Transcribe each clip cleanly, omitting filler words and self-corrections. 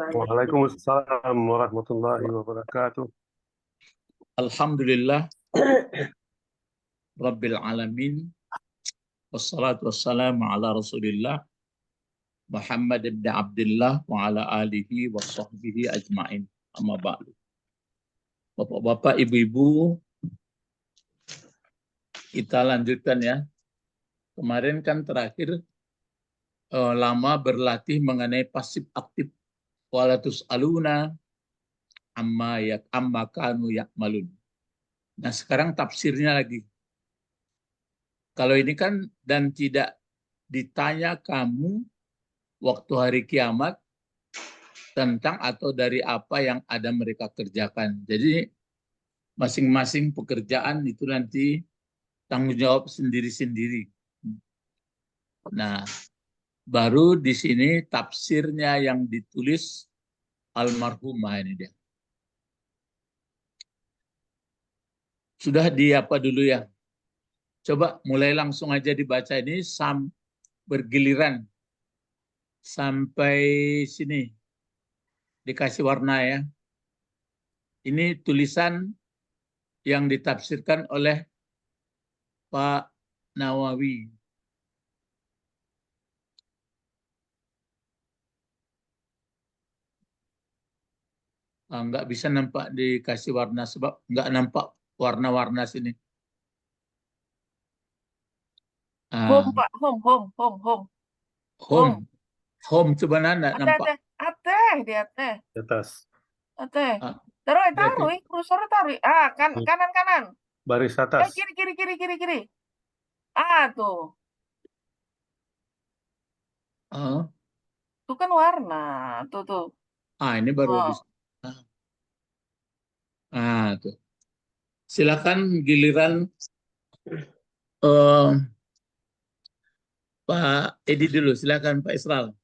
Waalaikumsalam warahmatullahi wabarakatuh. Alhamdulillah Rabbil Alamin. Wassalatu wassalamu ala Rasulillah Muhammad ibn Abdullah wa ala alihi wa sahbihi ajma'in. Amma ba'du. Bapak-bapak, ibu-ibu, kita lanjutkan ya. Kemarin kan terakhir lama berlatih mengenai pasif aktif. Walatus aluna amma kanu yakmalun. Nah, sekarang tafsirnya lagi. Kalau ini kan dan tidak ditanya kamu waktu hari kiamat tentang atau dari apa yang ada mereka kerjakan. Jadi masing-masing pekerjaan itu nanti tanggung jawab sendiri-sendiri. Nah, baru di sini tafsirnya yang ditulis almarhumah ini dia. Sudah di apa dulu ya? Coba mulai langsung aja dibaca ini bergiliran sampai sini. Dikasih warna ya. Ini tulisan yang ditafsirkan oleh Pak Nawawi. Nggak bisa nampak dikasih warna sebab nggak nampak warna-warna sini. Home, Pak. Home coba nanda nampak. Ate di atas. Di atas. Ate. Taruh, kursor taruh. Kanan. Baris atas. Kiri. Tuh. Itu kan warna. Tuh. Ini baru bisa. Tuh. Silakan giliran Pak Edi dulu. Silakan Pak Isral.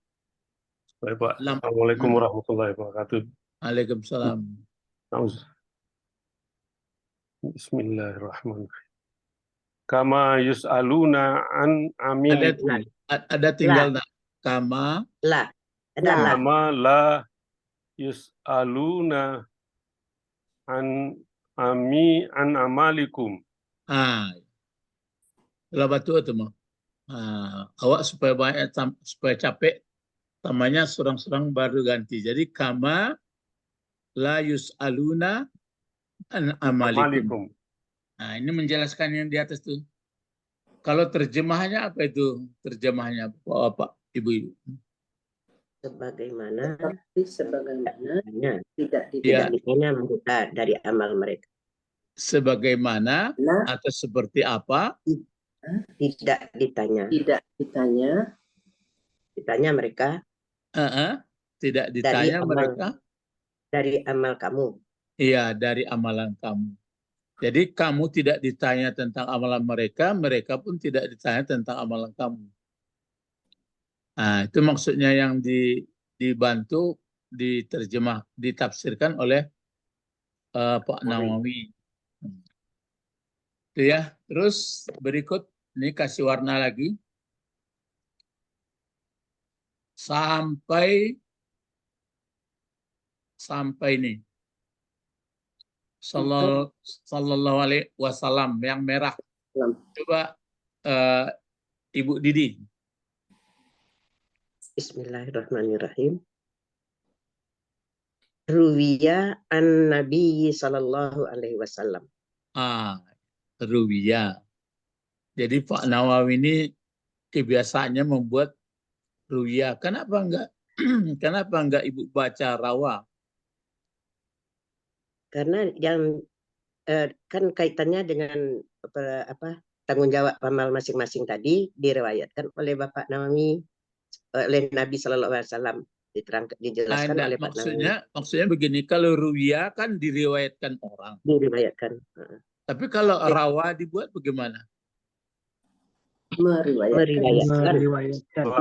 Baik, Pak. Assalamualaikum warahmatullahi wabarakatuh. Waalaikumsalam. Bismillahirrahmanirrahim. Kama yus'aluna an amin. Ada tinggal kama. Kama la yus'aluna an amalikum. Lah batu itu mah. Awak supaya capek, tamanya serang-serang baru ganti. Jadi kama la yus'aluna an amalikum. Ini menjelaskan yang di atas tuh. Kalau terjemahnya apa itu? Terjemahnya Pak Ibu. Sebagaimana tidak ditanya mereka dari amal mereka. Sebagaimana atau seperti apa? Tidak ditanya mereka. Tidak ditanya mereka dari amal kamu. Iya, dari amalan kamu. Jadi kamu tidak ditanya tentang amalan mereka, mereka pun tidak ditanya tentang amalan kamu. Itu maksudnya yang dibantu ditafsirkan oleh Pak Nawawi. Itu ya. Terus berikut ini kasih warna lagi. Sampai ini. Sallallahu alaihi wasallam yang merah. Coba Ibu Didi. Bismillahirrahmanirrahim. Ruwiya an Nabi sallallahu alaihi wasallam. Ruwiya. Jadi Pak Nawawi ini kebiasaannya membuat ruwiya. Kenapa enggak Ibu baca rawa? Karena yang kan kaitannya dengan tanggung jawab amal masing-masing tadi diriwayatkan oleh Bapak Nawawi, oleh Nabi Sallallahu Alaihi Wasallam, dijelaskan oleh Pak Nawawi. Maksudnya begini, kalau ruwiya kan diriwayatkan orang. Diriwayatkan. Tapi kalau rawa dibuat bagaimana?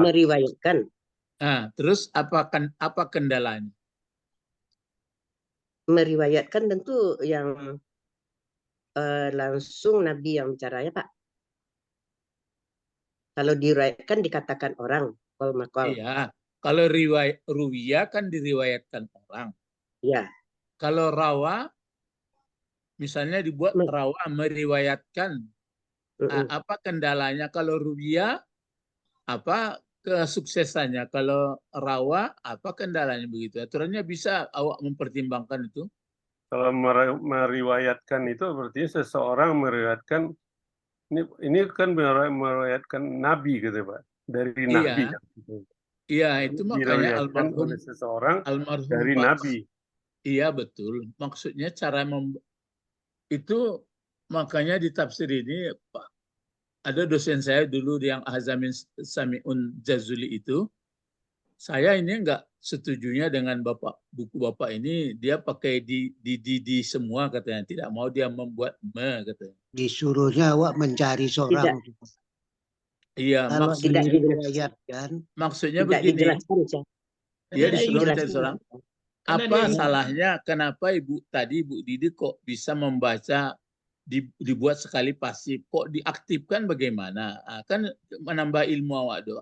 Meriwayatkan. Terus apa kendalanya? Meriwayatkan tentu yang langsung Nabi yang bicara ya Pak. Kalau diriwayatkan dikatakan orang. Iya, Kalau ruwiyah kan diriwayatkan orang. Ya. Kalau rawa, misalnya dibuat rawa meriwayatkan, apa kendalanya? Kalau ruwiyah, apa kesuksesannya? Kalau rawa, apa kendalanya begitu? Aturannya bisa awak mempertimbangkan itu. Kalau meriwayatkan itu berarti seseorang meriwayatkan, ini kan meriwayatkan Nabi gitu Pak, dari Nabi. Iya, itu makanya diriwayatkan oleh seseorang dari Pak. Nabi. Iya betul. Maksudnya cara itu makanya di tafsir ini Pak, ada dosen saya dulu yang Hazamin Sami'un Jazuli itu, saya ini enggak setujunya dengan buku Bapak ini, dia pakai di semua katanya, tidak mau dia membuat katanya. Disuruhnya awak mencari seorang. Iya, kalau maksudnya begini. Dia disuruh mencari seorang. Apa salahnya? Kenapa Ibu Didi kok bisa membaca dibuat sekali pasif? Kok diaktifkan bagaimana? Kan menambah ilmu awak do.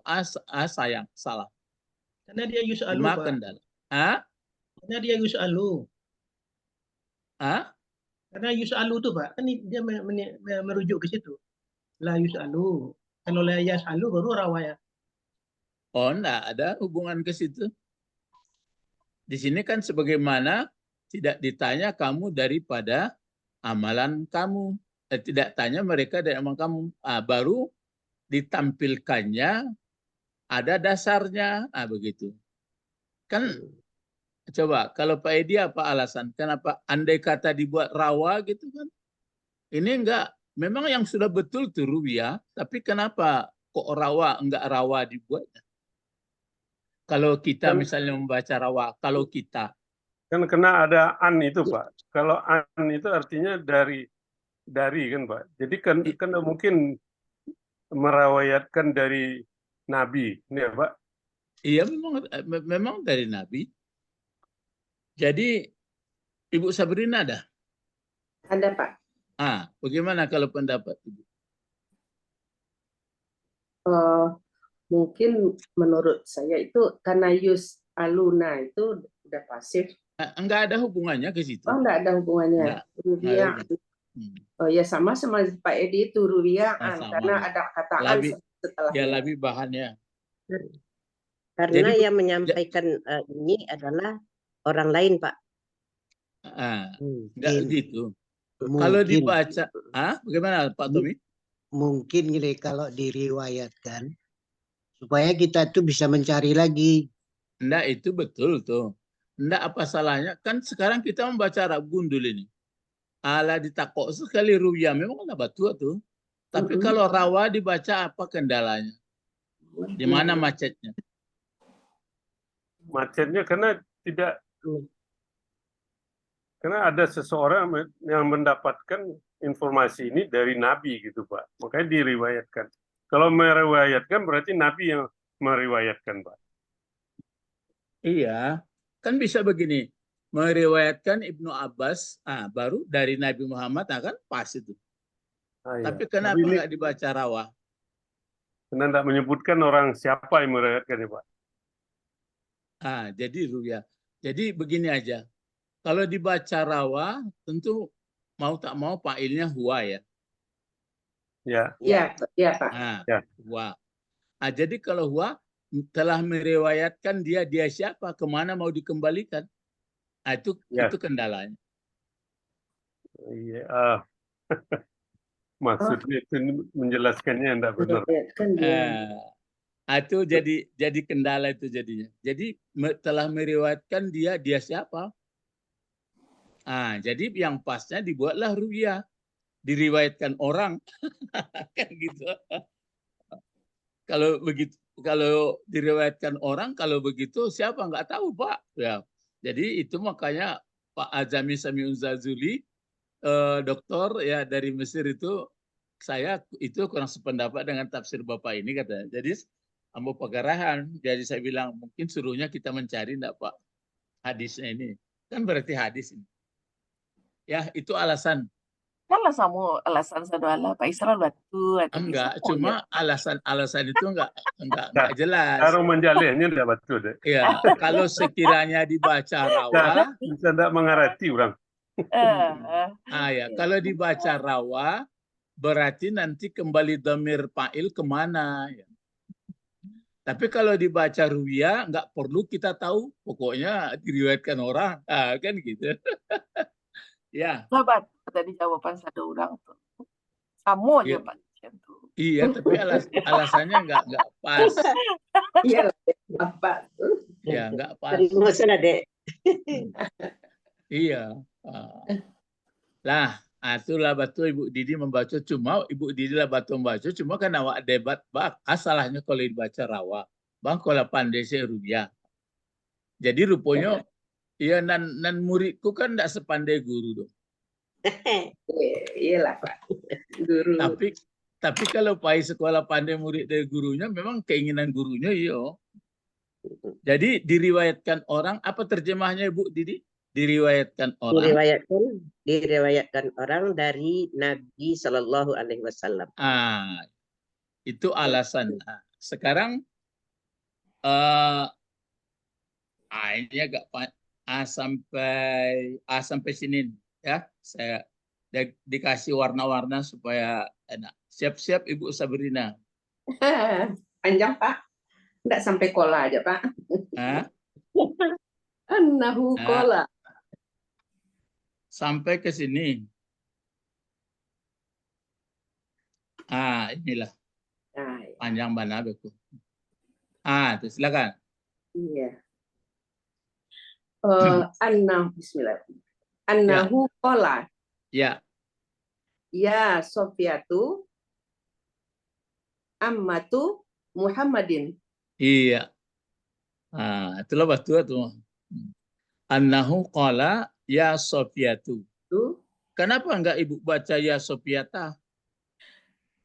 Sayang salah. Karena dia yus'alu, Pak. Karena dia yus'alu. Karena yus'alu itu Pak, kan dia merujuk ke situ. La yus'alu. Kalau la yas'alu baru rawaya. Oh, enggak ada hubungan ke situ. Di sini kan sebagaimana tidak ditanya kamu daripada amalan kamu. Tidak tanya mereka dari amalan kamu. Baru ditampilkannya ada dasarnya. Begitu. Kan coba kalau Pak Edi apa alasan? Kenapa andai kata dibuat rawa gitu kan? Ini enggak. Memang yang sudah betul tuh ruwiyah. Tapi kenapa kok rawa enggak rawa dibuatnya? Kalau kita misalnya membaca rawa, kalau kita kan kena ada an itu Pak. Kalau an itu artinya dari kan Pak. Jadi kan mungkin merawayatkan dari Nabi, ini ya Pak. Iya memang dari Nabi. Jadi Ibu Sabrina ada? Ada Pak. Bagaimana kalau pendapat Ibu? Mungkin menurut saya itu karena yus'aluna itu udah pasif. Enggak ada hubungannya ke situ. Oh, enggak ada hubungannya. Ruwiyah. Oh ya sama Pak Edi itu ruwiyah karena ada kata an setelah. Ya lebih bahannya. Karena jadi, yang menyampaikan ini adalah orang lain Pak. Enggak gitu. Kalau dibaca, bagaimana Pak Tommy? Mungkin gini, kalau diriwayatkan supaya kita tuh bisa mencari lagi. Enggak, itu betul tuh. Enggak apa salahnya. Kan sekarang kita membaca Arab Gundul ini. Ala ditakok sekali ruwiyah. Memang ada batu tuh. Tapi kalau rawa dibaca apa kendalanya? Di mana macetnya? Macetnya karena ada seseorang yang mendapatkan informasi ini dari Nabi gitu Pak. Makanya diriwayatkan. Kalau meriwayatkan berarti Nabi yang meriwayatkan Pak. Iya, kan bisa begini. Meriwayatkan Ibnu Abbas, baru dari Nabi Muhammad kan pas itu. Tapi kenapa nggak dibaca rawa? Karena tidak menyebutkan orang siapa yang meriwayatkan ya Pak. Jadi ruwiyah. Jadi begini aja. Kalau dibaca rawa, tentu mau tak mau fa'ilnya huwa ya. Ya Pak. Huwa. Jadi kalau huwa telah meriwayatkan dia siapa, kemana mau dikembalikan? Itu kendalanya. Iya. Maksudnya itu menjelaskannya tidak benar. Itu jadi kendala itu jadinya. Jadi telah meriwayatkan dia siapa? Jadi yang pasnya dibuatlah ruwiyah, diriwayatkan orang, kan gitu. Kalau begitu, kalau diriwayatkan orang, kalau begitu siapa nggak tahu Pak. Ya, jadi itu makanya Pak Hazamin Sami'un Jazuli, doktor ya dari Mesir itu, saya itu kurang sependapat dengan tafsir Bapak ini katanya. Jadi ambo pegarahan, jadi saya bilang mungkin suruhnya kita mencari enggak Pak hadisnya ini, kan berarti hadis ini. Ya, itu alasan Kalau sama alasan saudara Pak Isra batu atau Enggak, bisa cuma alasan-alasan itu enggak jelas. Cara menjalinnya tidak betul deh. Ya, kalau sekiranya dibaca rawa, Bisa tidak mengerti orang. ya, kalau dibaca rawa, berarti nanti kembali dhamir fa'il kemana? Ya. Tapi kalau dibaca ruya, nggak perlu kita tahu, pokoknya diriwayatkan orang, kan gitu. Ya. Sahabat, tadi jawaban satu orang tuh. Sama aja Iya. Pak. Tuh. Iya, tapi alasannya nggak pas. Iya, apa? Ya, nggak pas. Terima kasih, Dek. Iya. Lah, itulah batu Ibu Didi membaca, cuma Ibu Didi lah batu membaca, cuma kan awak debat bak, asalahnya kalau dibaca rawa. Bang kalau pandai saya rupiah. Jadi rupanya iya nan muridku kan tidak sepandai guru dong. Iyalah Pak, guru. Tapi kalau pai sekolah pandai murid dari gurunya, memang keinginan gurunya iya. Jadi diriwayatkan orang, apa terjemahnya Ibu Didi? Diriwayatkan orang. Diriwayatkan orang dari Nabi Shallallahu Alaihi Wasallam. Itu alasan. Sekarang ini agak sampai sini ya. Saya dikasih warna-warna supaya enak. Siap-siap Ibu Sabrina. Panjang Pak, enggak sampai kola aja Pak. Annahu kola. Sampai ke sini. Inilah. Panjang mana betul. Itu silakan. Iya. Bismillah. Annahu kola. Ya. Ya Sofiyatu ammatu Muhammadin. Iya. Itulah betul tuh. Annahu qala ya Sofiyatu. Kenapa enggak Ibu baca ya Sofiyata?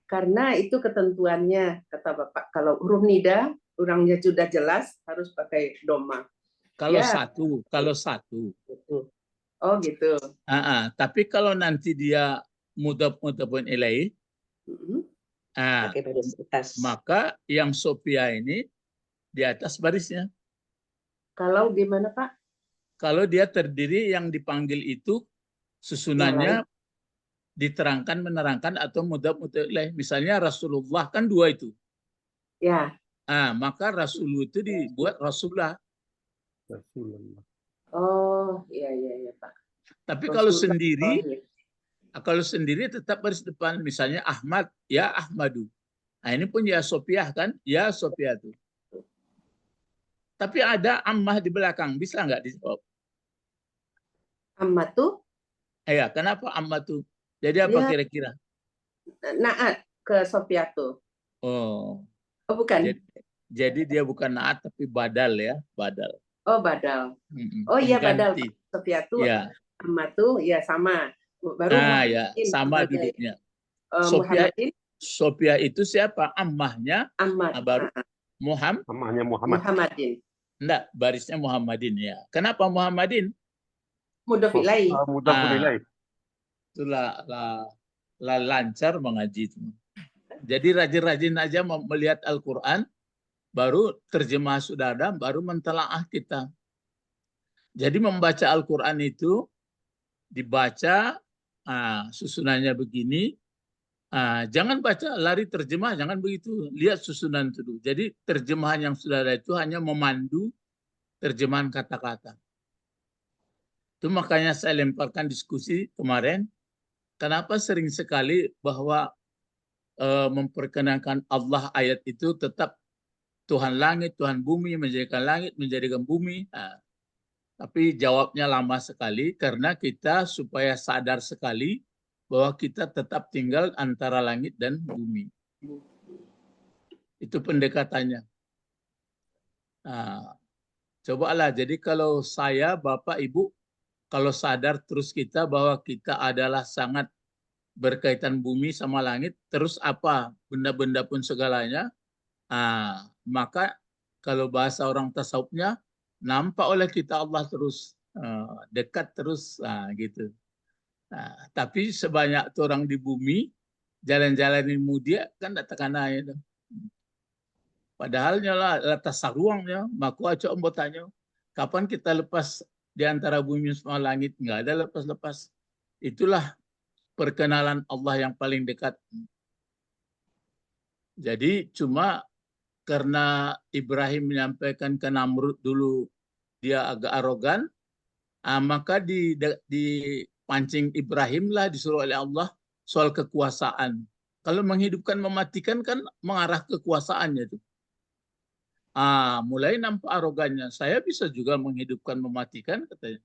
Karena itu ketentuannya, kata Bapak. Kalau huruf nida, orangnya sudah jelas harus pakai doma. Kalau ya. kalau satu. Oh gitu. Tapi kalau nanti dia mudhaf-mudhafun ilaih, maka yang Sofia ini di atas barisnya. Kalau gimana Pak? Kalau dia terdiri yang dipanggil itu susunannya diterangkan, menerangkan atau mudhaf-mudhaf ilaih. Misalnya Rasulullah kan dua itu. Ya. Maka Rasul itu dibuat Rasulullah. Oh, iya Pak. Tapi kalau sendiri tetap baris depan, misalnya Ahmad, ya Ahmadu. Ini pun ya Sofiah kan, ya Sofiah itu. Tapi ada ammah di belakang, bisa nggak dijawab? Ammah tuh? Iya, kenapa ammah tuh? Jadi apa kira-kira? Naat ke Sofiah tuh. Oh, bukan. Jadi dia bukan naat tapi badal ya, badal. Oh, badal. Oh iya, badal. Sofiah tuh. Ya. Ammah tuh ya sama. Baru ya, sama duduknya. Sofiah itu siapa? Ammahnya. Ammah. Baru Muhammadin. Enggak, barisnya Muhammadin ya. Kenapa Muhammadin? Mudhaf ilaih. Itulah lancar mengaji itu. Jadi rajin-rajin aja melihat Al-Quran, baru terjemah sudah ada, baru mentelaah kita. Jadi membaca Al-Quran itu dibaca, susunannya begini, jangan baca lari terjemah, jangan begitu. Lihat susunan itu dulu. Jadi terjemahan yang sudah ada itu hanya memandu terjemahan kata-kata. Itu makanya saya lemparkan diskusi kemarin, kenapa sering sekali bahwa memperkenalkan Allah ayat itu tetap Tuhan langit, Tuhan bumi, menjadikan langit, menjadikan bumi. Tapi jawabnya lama sekali karena kita supaya sadar sekali bahwa kita tetap tinggal antara langit dan bumi. Itu pendekatannya. Cobalah, jadi kalau saya, Bapak, Ibu, kalau sadar terus kita bahwa kita adalah sangat berkaitan bumi sama langit, terus apa? Benda-benda pun segalanya, maka kalau bahasa orang tasawufnya, nampak oleh kita Allah terus, dekat terus, gitu. Nah, tapi sebanyak orang di bumi, jalan-jalan dia kan tak tekan aja. Padahal nyala atas saruangnya, maku aja om tanya, kapan kita lepas di antara bumi sama langit? Nggak ada lepas-lepas. Itulah perkenalan Allah yang paling dekat. Jadi cuma karena Ibrahim menyampaikan ke Namrud dulu dia agak arogan, maka dipancing Ibrahim lah disuruh oleh Allah soal kekuasaan. Kalau menghidupkan mematikan kan mengarah kekuasaannya itu. Mulai nampak arogannya. Saya bisa juga menghidupkan mematikan katanya.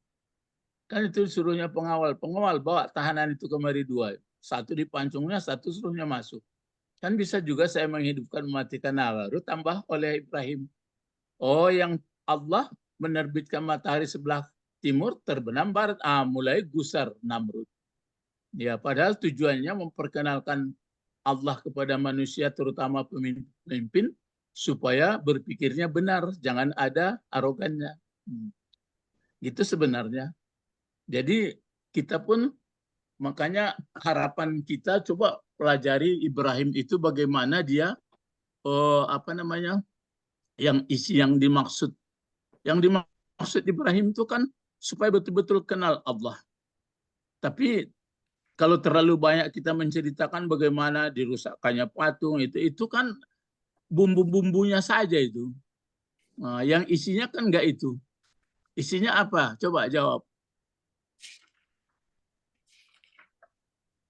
Kan itu suruhnya pengawal. Pengawal bawa tahanan itu kemari 2. Satu dipancungnya, satu suruhnya masuk. Kan bisa juga saya menghidupkan mematikan. Baru tambah oleh Ibrahim. Oh, yang Allah menerbitkan matahari sebelah timur terbenam barat. Mulai gusar Namrud. Ya, padahal tujuannya memperkenalkan Allah kepada manusia, terutama pemimpin, supaya berpikirnya benar, jangan ada arogannya. Gitu sebenarnya. Jadi kita pun, makanya harapan kita coba pelajari Ibrahim itu bagaimana dia, yang dimaksud Ibrahim itu kan supaya betul-betul kenal Allah. Tapi kalau terlalu banyak kita menceritakan bagaimana dirusakkannya patung itu kan bumbu-bumbunya saja itu. Yang isinya kan enggak itu. Isinya apa? Coba jawab.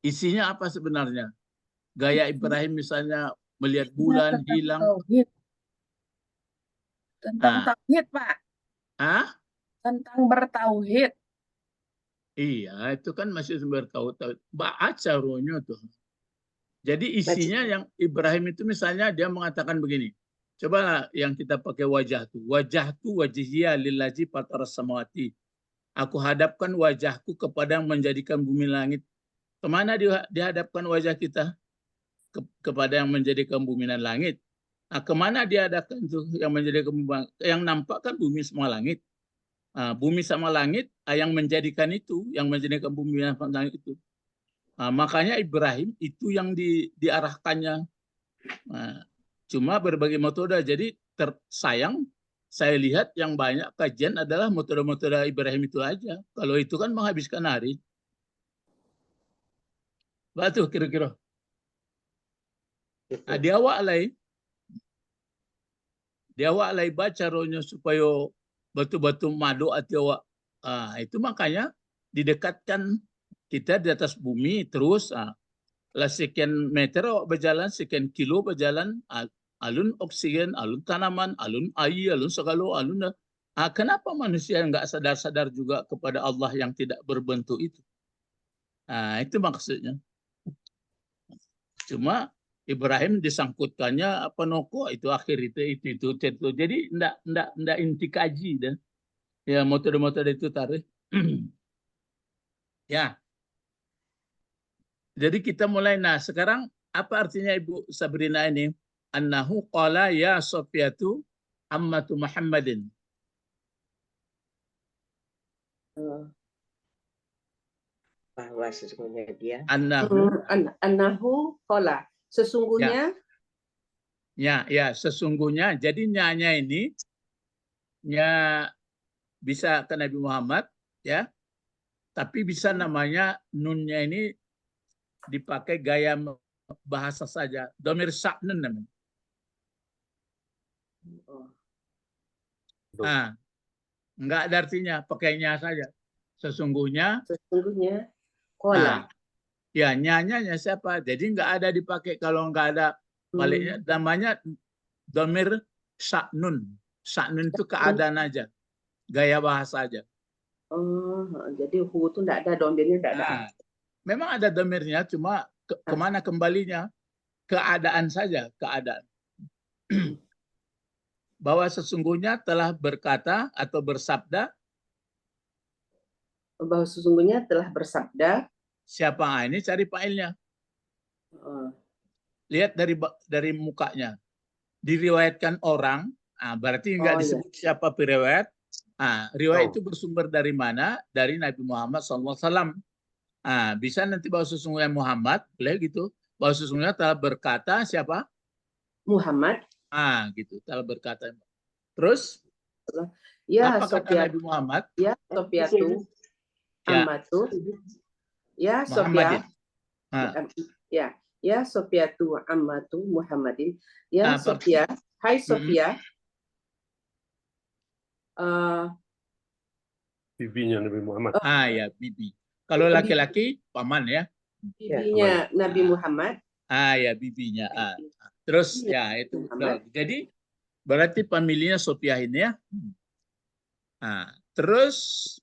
Isinya apa sebenarnya? Gaya Ibrahim misalnya melihat bulan hilang. Tauhid. Tentang tauhid, Pak. Tentang bertauhid. Iya, itu kan masih bertauhid. Baca rohnya tuh. Jadi isinya yang Ibrahim itu misalnya dia mengatakan begini. Coba yang kita pakai wajahku wajhiya lillazi fataras samawati. Aku hadapkan wajahku kepada yang menjadikan bumi langit. Kemana dihadapkan wajah kita? Kepada yang menjadikan bumi dan langit. Kemana dihadapkan tuh yang menjadikan bumi? Yang nampak kan bumi sama langit. Bumi sama langit yang menjadikan itu, yang menjadikan bumi dan langit itu. Makanya Ibrahim itu yang diarahkannya. Cuma berbagai metode. Jadi sayang saya lihat yang banyak kajian adalah metode-metode Ibrahim itu aja. Kalau itu kan menghabiskan hari. Batu kira-kira. Dia awak lay baca rohnya supaya batu-batu madu atau itu makanya didekatkan kita di atas bumi terus lah sekian meter berjalan, sekian kilo berjalan, alun oksigen, alun tanaman, alun air, alun segala, alun. Kenapa manusia nggak sadar-sadar juga kepada Allah yang tidak berbentuk itu? Itu maksudnya. Cuma Ibrahim disangkutkannya apa noko itu akhir itu. Jadi ndak inti kaji dan ya metode-metode itu tarik. Ya. Jadi kita mulai. Nah, sekarang apa artinya Ibu Sabrina ini? Annahu qala ya Sofiyatu ammatu Muhammadin. Bahwa sesungguhnya dia. Annahu qala. Sesungguhnya. Ya, sesungguhnya. Jadi nyanya ini bisa ke Nabi Muhammad, ya. Tapi bisa namanya nunnya ini dipakai gaya bahasa saja. Domir sa'nun namanya. Enggak ada artinya, pakainya saja. Sesungguhnya. Kola. Ya, nyanya siapa? Jadi enggak ada dipakai. Kalau enggak ada baliknya, namanya domir sa'nun. Sa'nun itu keadaan aja. Gaya bahasa aja. Jadi hu itu enggak ada, domirnya enggak ada. Memang ada domirnya, cuma kemana kembalinya? Keadaan saja, keadaan. Bahwa sesungguhnya telah berkata atau bersabda. Bahwa sesungguhnya telah bersabda. Siapa? Ini cari failnya. Lihat dari mukanya. Diriwayatkan orang, berarti enggak disebut siapa periwayat. Riwayat itu bersumber dari mana? Dari Nabi Muhammad SAW. Bisa nanti bahwa sesungguhnya Muhammad, boleh gitu. Bahwa sesungguhnya telah berkata siapa? Muhammad. Gitu, telah berkata. Terus Ya apa kata Nabi Muhammad? Ya Sofiatu Ammatu. Ya Muhammadin. Sofia. Ya Sofiatu Ammatu Muhammadin. Ya Sofia. Hai Sofia. Bibinya Nabi Muhammad. Ya, bibi. Kalau laki-laki paman ya. Bibinya Nabi Muhammad. Ya, bibinya. Terus ya itu. Jadi berarti pemilihnya Sofiah ini ya. Terus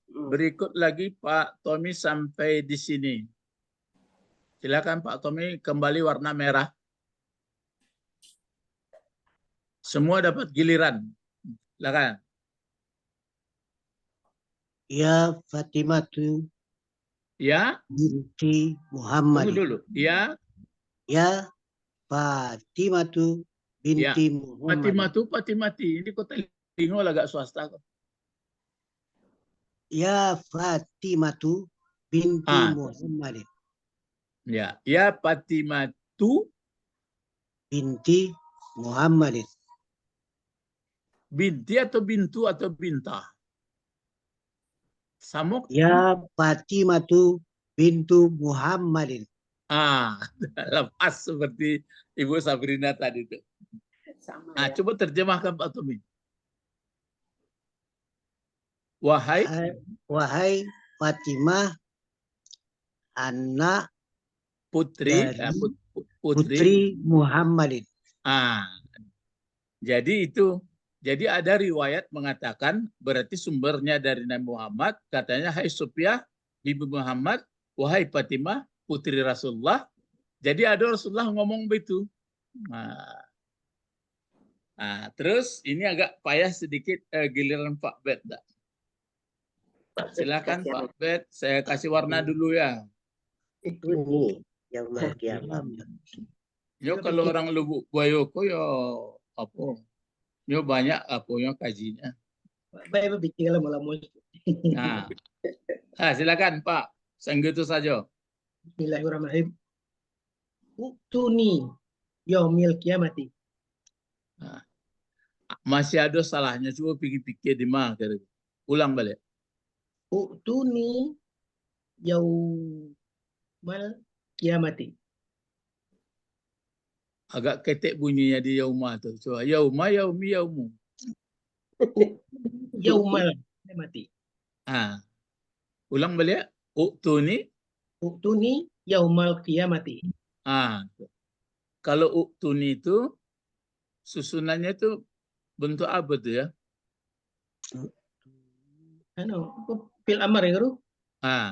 berikut lagi Pak Tommy sampai di sini. Silakan Pak Tommy, kembali warna merah. Semua dapat giliran. Silakan. Ya Fatimatu. Ya. Binti Muhammad. Tunggu dulu. Ya. Ya Fatimatu binti Muhammad. Fatimati. Ini kota Lingo agak swasta kok. Ya Fatimatu binti Muhammad. Ya Fatimatu binti Muhammad. Binti atau bintu atau binta? Samuk? Ya Fatimatu bintu Muhammadin. Lepas seperti Ibu Sabrina tadi itu. Coba terjemahkan Pak Tommy. Wahai Fatimah, anak putri Muhammadin. Jadi itu. Jadi ada riwayat mengatakan berarti sumbernya dari Nabi Muhammad, katanya hai Sofiah bibi Muhammad, wahai Fatimah putri Rasulullah. Jadi ada Rasulullah ngomong begitu. Terus ini agak payah sedikit giliran Pak Bet. Silakan Pak Bet, saya kasih warna dulu ya. Ini yang kiamat. Yo kalau orang Lubuk Bayoko yo apa? Yo banyak apanya kajinya. Baik bikin lama-lama. Silakan Pak. Segitu saja. Bismillahirrahmanirrahim. Uktuni yaumil kiamati. Masih ada salahnya, coba pikir-pikir di mana. Ulang balik. Uktuni yaumal kiamati. Agak ketek bunyinya di yauma tuh. Coba yauma, yaumi, yaumu. Yaumal kiamati. Ulang balik. Uktuni yaumal kiamati. Kalau uktuni itu susunannya itu bentuk apa tuh ya? Fil amar ya, Guru?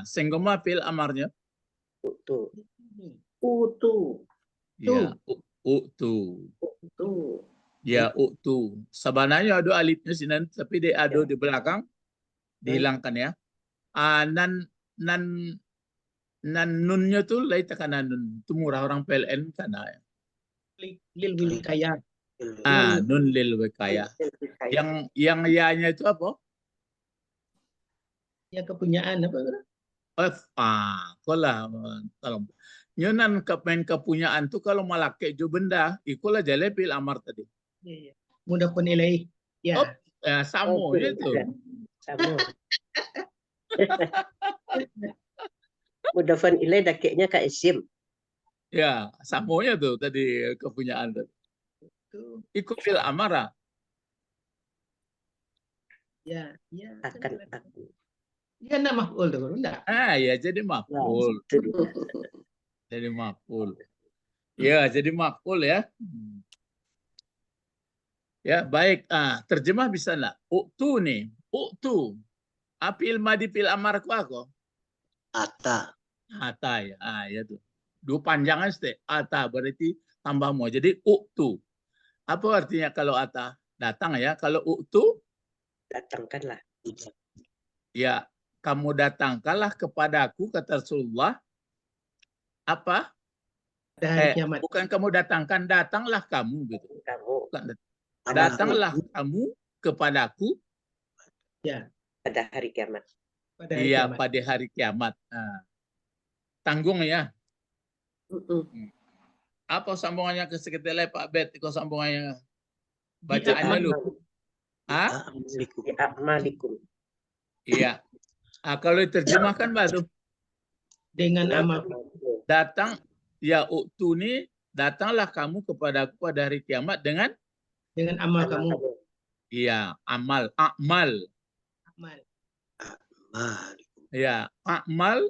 Senggoma fil amarnya. Utu. Ya, uktu. Ya, uktu. Sebenarnya ada alifnya sini, tapi dia ada di belakang. Dihilangkan ya. Nan nunnya tuh lain tekanan nun. Itu murah orang PLN karena ya. Lil wilayah. Nun lil wilayah. Yang ya-nya itu apa? Ya kepunyaan apa? Kalau nyunan kepunyaan tuh kalau malake jo benda, ikulah jalepil amar tadi. Iya. Mudah pun ilai. Ya. Samo itu. Samo. Mudah pun ilai dakeknya Kak Isim. Ya, samonya tuh tadi kepunyaan tadi. Ikut fil amara. Ya. Akan aku. Ya enggak maf'ul tuh, enggak. Ya jadi maf'ul. Jadi maf'ul. Ya, jadi maf'ul ya. Ya, baik. Terjemah bisa enggak? Uktu nih. Uktu. Apil madi pil amar aku. Ata ya. Ya tuh. Dua panjangan sih. Ata berarti tambah mau. Jadi uktu. Apa artinya kalau ata? Datang ya. Kalau uktu? Datangkanlah. Ya. Kamu datangkanlah kepadaku, kata Rasulullah. Apa? Bukan kamu datangkan, datanglah kamu gitu. Datanglah kamu kepadaku. Ya. Pada hari kiamat. Iya, pada hari kiamat. tanggung ya. Mm-mm. Apa sambungannya ke sekretele Pak Bet? Kok sambungannya? Bacaannya lu. Ah? Amalikum. Iya. Kalau diterjemahkan batu Dengan amal. datang ya uktuni, datanglah kamu kepadaku pada hari kiamat dengan Amal kamu. iya, amal, akmal. Amal. Ya, akmal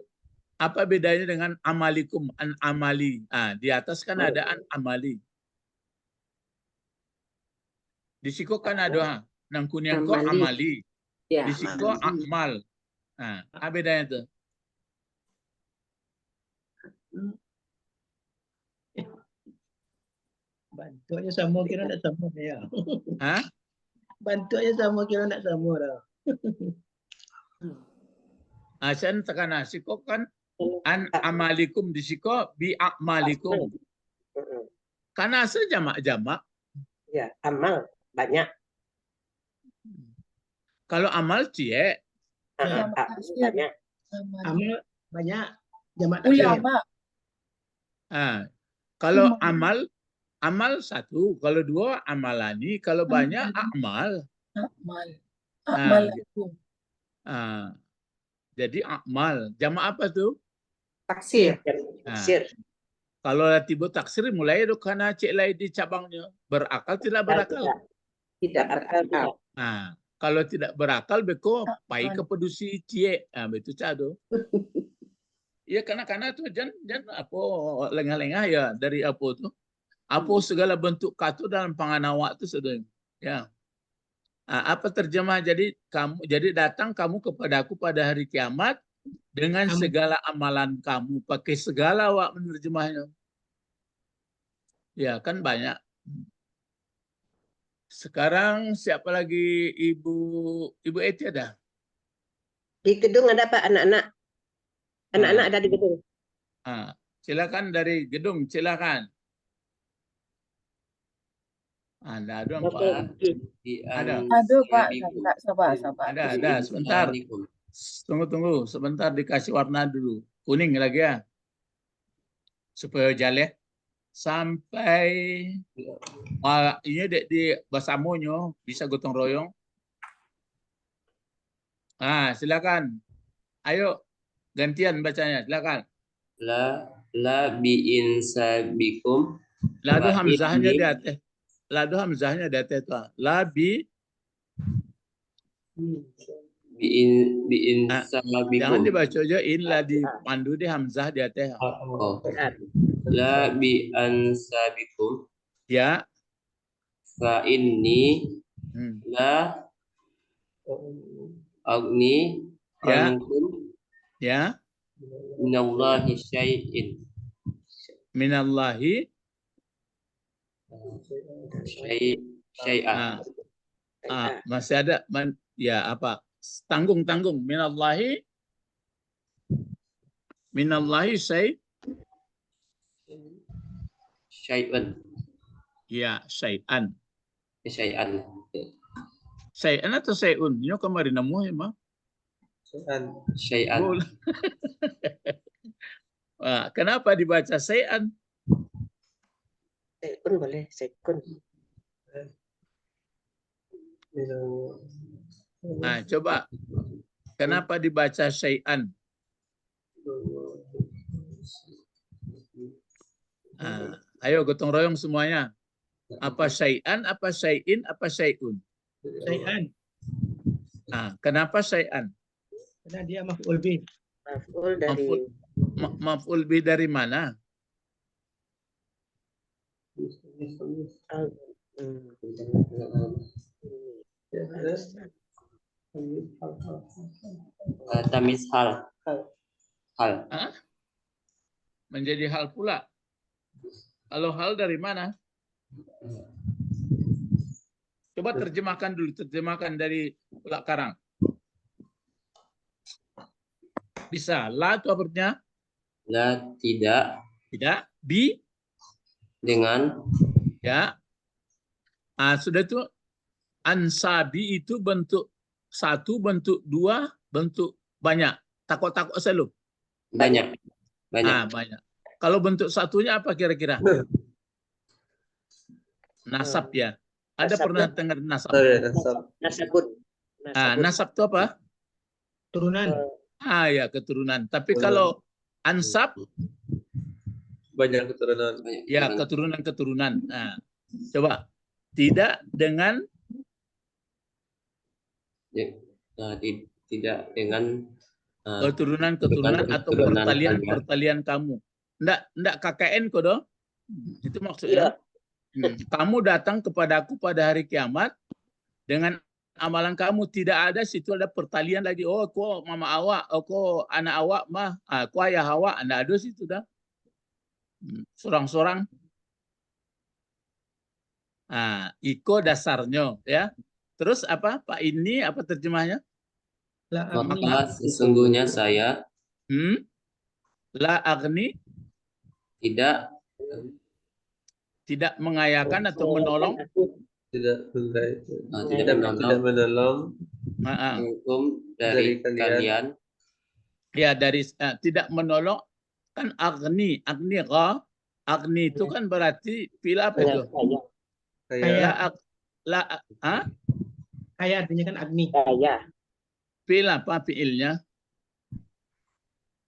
apa bedanya dengan amalikum, an amali. Di atas kan ada an amali. Di siku kan ada nang kuning ko amali. Ya. Di siku akmal. Apa bedanya tuh? Bantu aja sama kira nak sama ya. Hah? Bantu aja sama kira nak sama dah. Asan tekana siko kan an amalikum di siko bi akmalikum. Karena jamak-jamak. Ya, amal banyak. Kalau amal cie. Banyak. Amal banyak. Jamak Ulama. Kalau amal satu, kalau dua amalani, kalau banyak akmal. Akmal. Jadi akmal. Jamak apa tuh? Taksir. Taksir. Kalau tiba taksir mulai itu karena cek lain di cabangnya. Berakal tidak berakal? Tidak berakal. Kalau tidak berakal beko pai kepedusi cie. Betul cado. Ya karena tuh jangan apa lengah-lengah ya dari apa tuh. Apa segala bentuk kata dalam panganawak itu sudah. Ya. Apa terjemah jadi datang kamu kepadaku pada hari kiamat dengan segala amalan kamu, pakai segala wak menerjemahnya. Ya kan banyak. Sekarang siapa lagi Ibu Eti ada? Di gedung ada Pak anak-anak. Anak-anak ada di gedung. Silakan dari gedung, silakan. Ada dong Pak. Ada. Ada Pak, sabar. Ada, sebentar. Tunggu, sebentar dikasih warna dulu. Kuning lagi ya. Supaya jalan sampai ini di basamonyo bisa gotong royong. Silakan. Ayo gantian bacanya, silakan. La bi insabikum. Ladu hamzahnya di atas. Ladu hamzahnya di atas itu. La bi insabikum. Jangan dibaca aja in la dipandu di hamzah di atas. La bi ansabikum. Ya. Fa inni la agni ankum. Ya. Minallahi syai'in. Minallahi syai'an. Masih ada ya apa? Tanggung minallahi syai'an. Ya, syai'an. Syai'an atau syai'un? Ini kemarin nemu ya, Bang. Syai'an. Kenapa dibaca syai'an? Syai'un boleh, syai'un. Coba. Kenapa dibaca syai'an? Ayo gotong royong semuanya. Apa syai'an, apa syai'in, apa syai'un? Syai'an. Kenapa syai'an? Karena dia maf'ul bih. Maf'ul bih dari mana? Tamis hal. Menjadi hal pula. Kalau hal dari mana? Coba terjemahkan dulu, terjemahkan dari Pulak Karang. Bisa. La itu artinya? La tidak. Tidak. Bi? Dengan. Ya. Sudah itu. Ansabi itu bentuk satu, bentuk dua, bentuk banyak. Takut-takut selalu. Banyak. banyak. Banyak. Kalau bentuk satunya apa kira-kira? Nasab ya. Ada Nasab pernah ya. dengar nasab? Nasabun. Nasab itu apa? Turunan. Ya, keturunan. Tapi kalau ansab, banyak keturunan. ya keturunan-keturunan. Nah, coba tidak dengan tidak dengan keturunan-keturunan atau keturunan pertalian kamu. Enggak KKN kok dong. Itu maksudnya. Kamu datang kepadaku pada hari kiamat dengan amalan kamu, tidak ada situ ada pertalian lagi. Oh, kok mama awak, oh kok anak awak mah, kok ayah awak, enggak ada situ dah. Sorang-sorang. Iko dasarnya ya. Terus apa Pak, ini apa terjemahnya? Maka sesungguhnya saya la agni tidak mengayakan atau menolong, tidak menolong hukum dari kalian. Ya, dari tidak menolong kan agni itu kan berarti fil apa itu? Kaya artinya kan agni. Kaya. Fil apa fiilnya?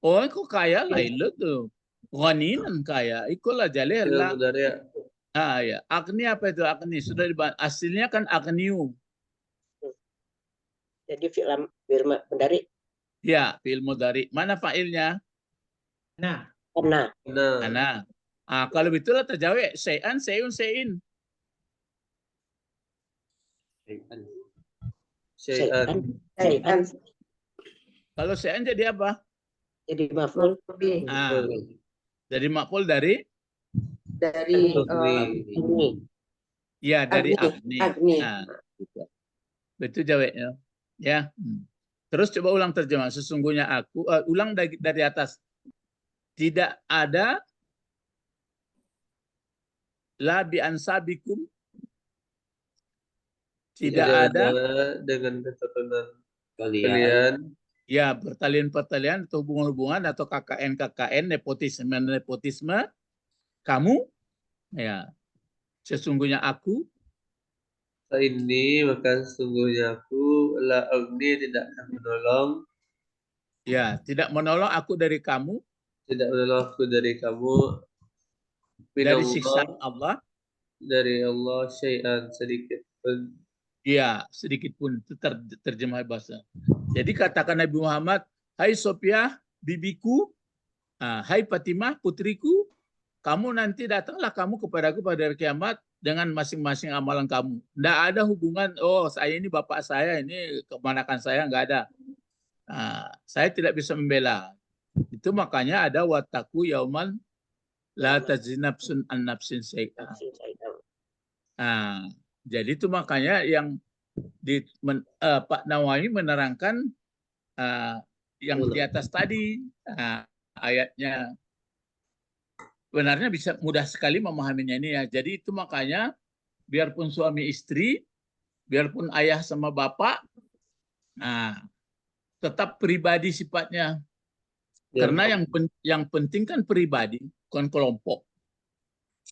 Oh, kok kaya lain lo tuh. Ghaninan kaya, ikulah jaleh lah. Ya, agni apa itu agni? Sudah dibahas. Aslinya kan agniu. Jadi fi'il mudhari. Ya, fi'il mudhari. Mana fa'ilnya? Nah. Kalau itulah terjawab syai'an, syai'un, syai'in. Kalau syai'an jadi apa? Jadi maf'ul. Jadi maf'ul dari agni. Ya, dari agni. Itu jawabnya. Ya. Terus coba ulang terjemah. Sesungguhnya aku ulang dari atas. Tidak ada la bi ansabikum. Tidak ada dengan keturunan kalian. Ya, pertalian-pertalian atau hubungan-hubungan atau KKN, nepotisme kamu ya. Sesungguhnya aku ini maka sesungguhnya aku la agni tidak akan menolong. Ya, tidak menolong aku dari kamu. Tidak menolong aku dari kamu. Dari siksa Allah. Dari Allah syai'an sedikit pun. Ya, sedikit pun itu terjemah bahasa. Jadi katakan Nabi Muhammad, hai Sophia, bibiku, hai Fatimah, putriku, kamu nanti datanglah kamu kepadaku pada hari kiamat dengan masing-masing amalan kamu. Tidak ada hubungan, oh saya ini bapak saya, ini kemanakan saya, nggak ada. Saya tidak bisa membela. Itu makanya ada wataku yauman la tajzi nafsun an nafsin syai'an. Jadi itu makanya yang Pak Nawawi menerangkan yang di atas tadi ayatnya. Benarnya bisa mudah sekali memahaminya ini ya. Jadi itu makanya biarpun suami istri, biarpun ayah sama bapak, tetap pribadi sifatnya. Ya. Karena yang penting kan pribadi, bukan kelompok.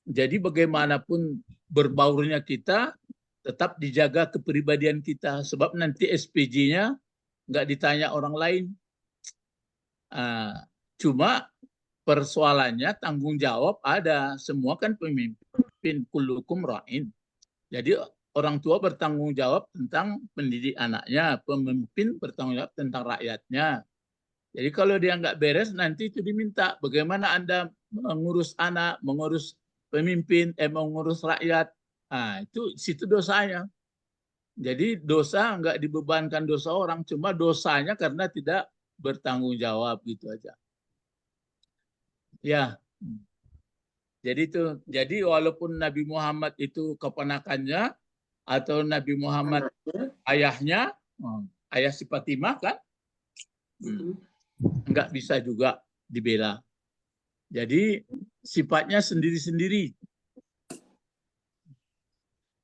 Jadi bagaimanapun berbaurnya kita, tetap dijaga kepribadian kita. Sebab nanti SPJ-nya nggak ditanya orang lain. Cuma persoalannya tanggung jawab ada. Semua kan pemimpin, kullukum ra'in. Jadi orang tua bertanggung jawab tentang pendidik anaknya. Pemimpin bertanggung jawab tentang rakyatnya. Jadi kalau dia nggak beres, nanti itu diminta. Bagaimana Anda mengurus anak, mengurus pemimpin, mengurus rakyat. Itu situ dosanya. Jadi dosa nggak dibebankan dosa orang, cuma dosanya karena tidak bertanggung jawab gitu aja. Ya. Jadi walaupun Nabi Muhammad itu keponakannya atau Nabi Muhammad ayahnya, ayah si Fatimah kan, nggak bisa juga dibela. Jadi sifatnya sendiri-sendiri.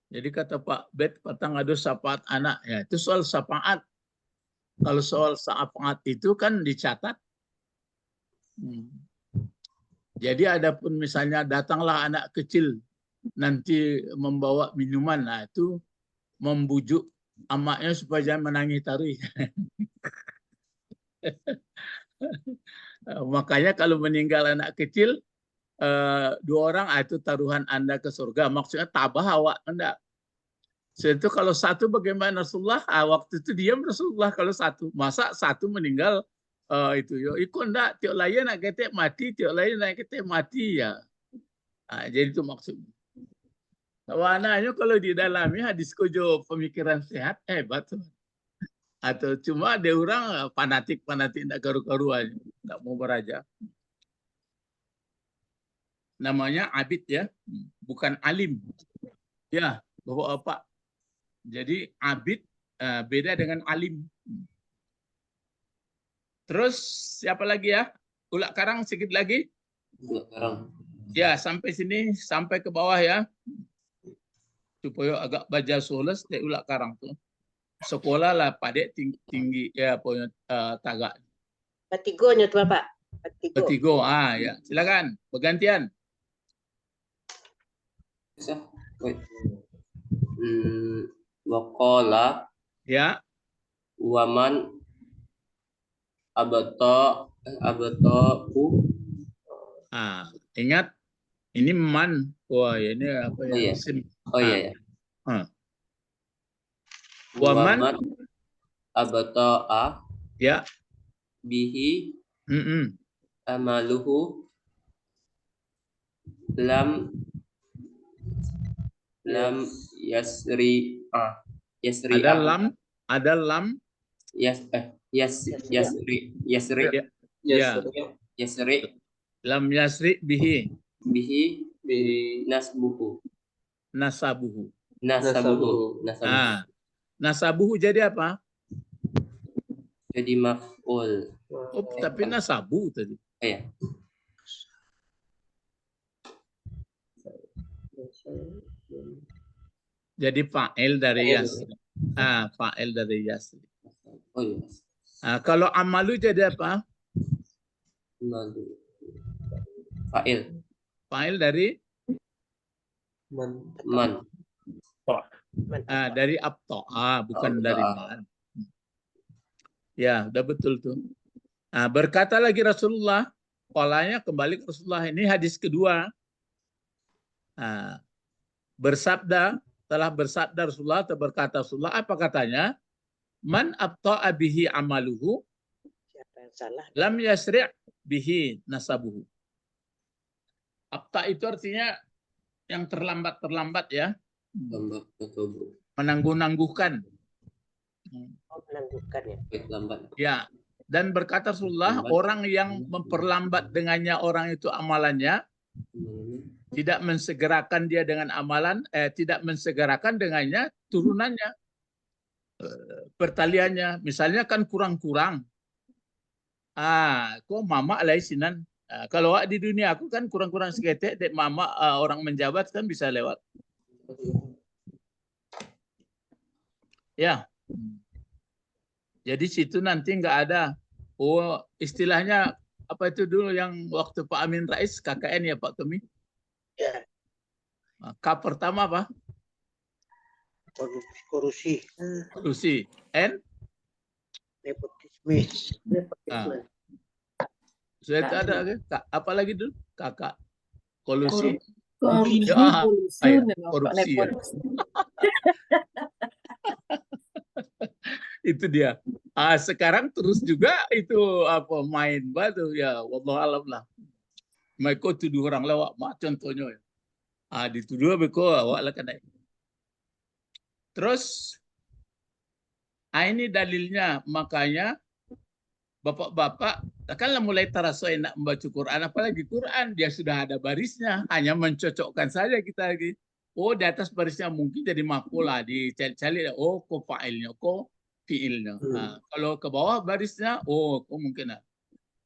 Jadi kata Pak Bet, patang ado syafaat anak. Ya, itu soal syafaat. Kalau soal syafaat itu kan dicatat. Jadi adapun misalnya datanglah anak kecil nanti membawa minuman, nah itu membujuk amaknya supaya jangan menangis tari. Makanya kalau meninggal anak kecil 2 orang, itu taruhan Anda ke surga. Maksudnya tabah awak Anda. Itu kalau 1 bagaimana Rasulullah? Waktu itu diam Rasulullah kalau 1. Masa 1 meninggal itu yo ikut ndak tiok lain nak ketek mati, tiok lain nak ketek mati ya. Jadi itu maksudnya. Warnanya kalau didalami hadis kojo pemikiran sehat hebat tuh. Atau cuma ada orang fanatik ndak karu-karuan, ndak mau beraja. Namanya abid ya, bukan alim. Ya, Bapak-bapak. Jadi abid beda dengan alim. Terus siapa lagi ya? Ulak Karang sedikit lagi. Ulak Karang. Ya, sampai sini, sampai ke bawah ya. Supaya agak baca soles dari Ulak Karang tuh. Sekolah lah pada tinggi ya punya tagak. Batigonya tuh Bapak. Batigo, ya. Silakan, bergantian. Bisa. Waqala. Ya. Waman abato ingat ini man. Wah, ini apa ya? Oh iya. Oh iya. Waman abato'a ya bihi amaluhu lam yasri ada lam lam yasri bihi nasabuhu. Nasabuhu jadi apa? Jadi maf'ul. Tapi nasabu tadi. Iya. Jadi fa'il dari yasri. Fa'il dari yasri. Oh iya. Kalau amalu jadi apa? Fa'il. Fa'il dari man. Dari abto, bukan dari man. Ya, udah betul tuh. Berkata lagi Rasulullah, polanya kembali ke Rasulullah. Ini hadis kedua. Telah bersabda Rasulullah, atau berkata Rasulullah, apa katanya? Man abta'a bihi amaluhu, lam yasri' bihi nasabuhu. Abta itu artinya yang terlambat ya. Menangguh-nangguhkan. Menangguhkan ya. Ya. Dan berkata Rasulullah, orang yang memperlambat dengannya orang itu amalannya, tidak mensegerakan dia dengan amalan, tidak mensegerakan dengannya turunannya, pertaliannya. Misalnya kan kurang-kurang. Kok mama laisinan. Kalau di dunia aku kan kurang-kurang seketek, dek mama orang menjabat kan bisa lewat. Ya. Jadi situ nanti nggak ada. Istilahnya apa itu dulu yang waktu Pak Amin Rais KKN ya Pak Tommy? Ya. K pertama apa? Korupsi. N? Nepotisme. Sudah itu ada apa lagi dulu? Kakak. Kolusi. Korupsi. Ya. Itu dia. Sekarang terus juga itu apa main batu ya, wallahu alam lah. Mereka tuduh orang lewat, contohnya ya. Dituduh beko awak lah kan. Terus ini dalilnya, makanya bapak-bapak takkanlah mulai terasa enak membaca Quran, apalagi Quran dia sudah ada barisnya, hanya mencocokkan saja kita lagi. Di atas barisnya mungkin jadi makulah, dicari-cari, kok fa'ilnya, kok fiilnya. Kalau ke bawah barisnya, kok mungkin.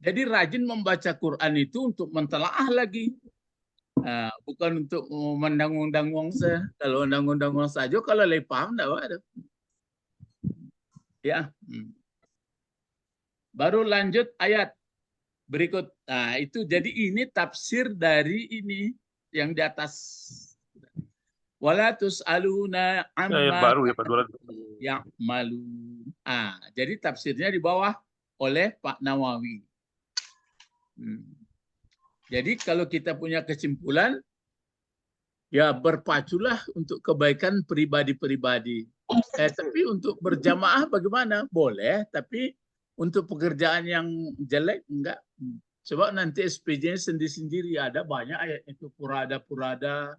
Jadi rajin membaca Quran itu untuk mentelaah lagi. Bukan untuk mendangung-dangung saja. Kalau mendangung-dangung saja, kalau lebih paham, tidak ada. Ya. Baru lanjut ayat. berikut. Nah, itu jadi ini tafsir dari ini yang di atas. Wala tus'aluna amma baru ya Pak Duran. ya'malun. Jadi tafsirnya di bawah oleh Pak Nawawi. Jadi kalau kita punya kesimpulan, ya berpaculah untuk kebaikan pribadi-pribadi. Tapi untuk berjamaah bagaimana? Boleh, tapi untuk pekerjaan yang jelek enggak. Sebab nanti SPJ-nya sendiri-sendiri, ada banyak ayat itu, purada-purada.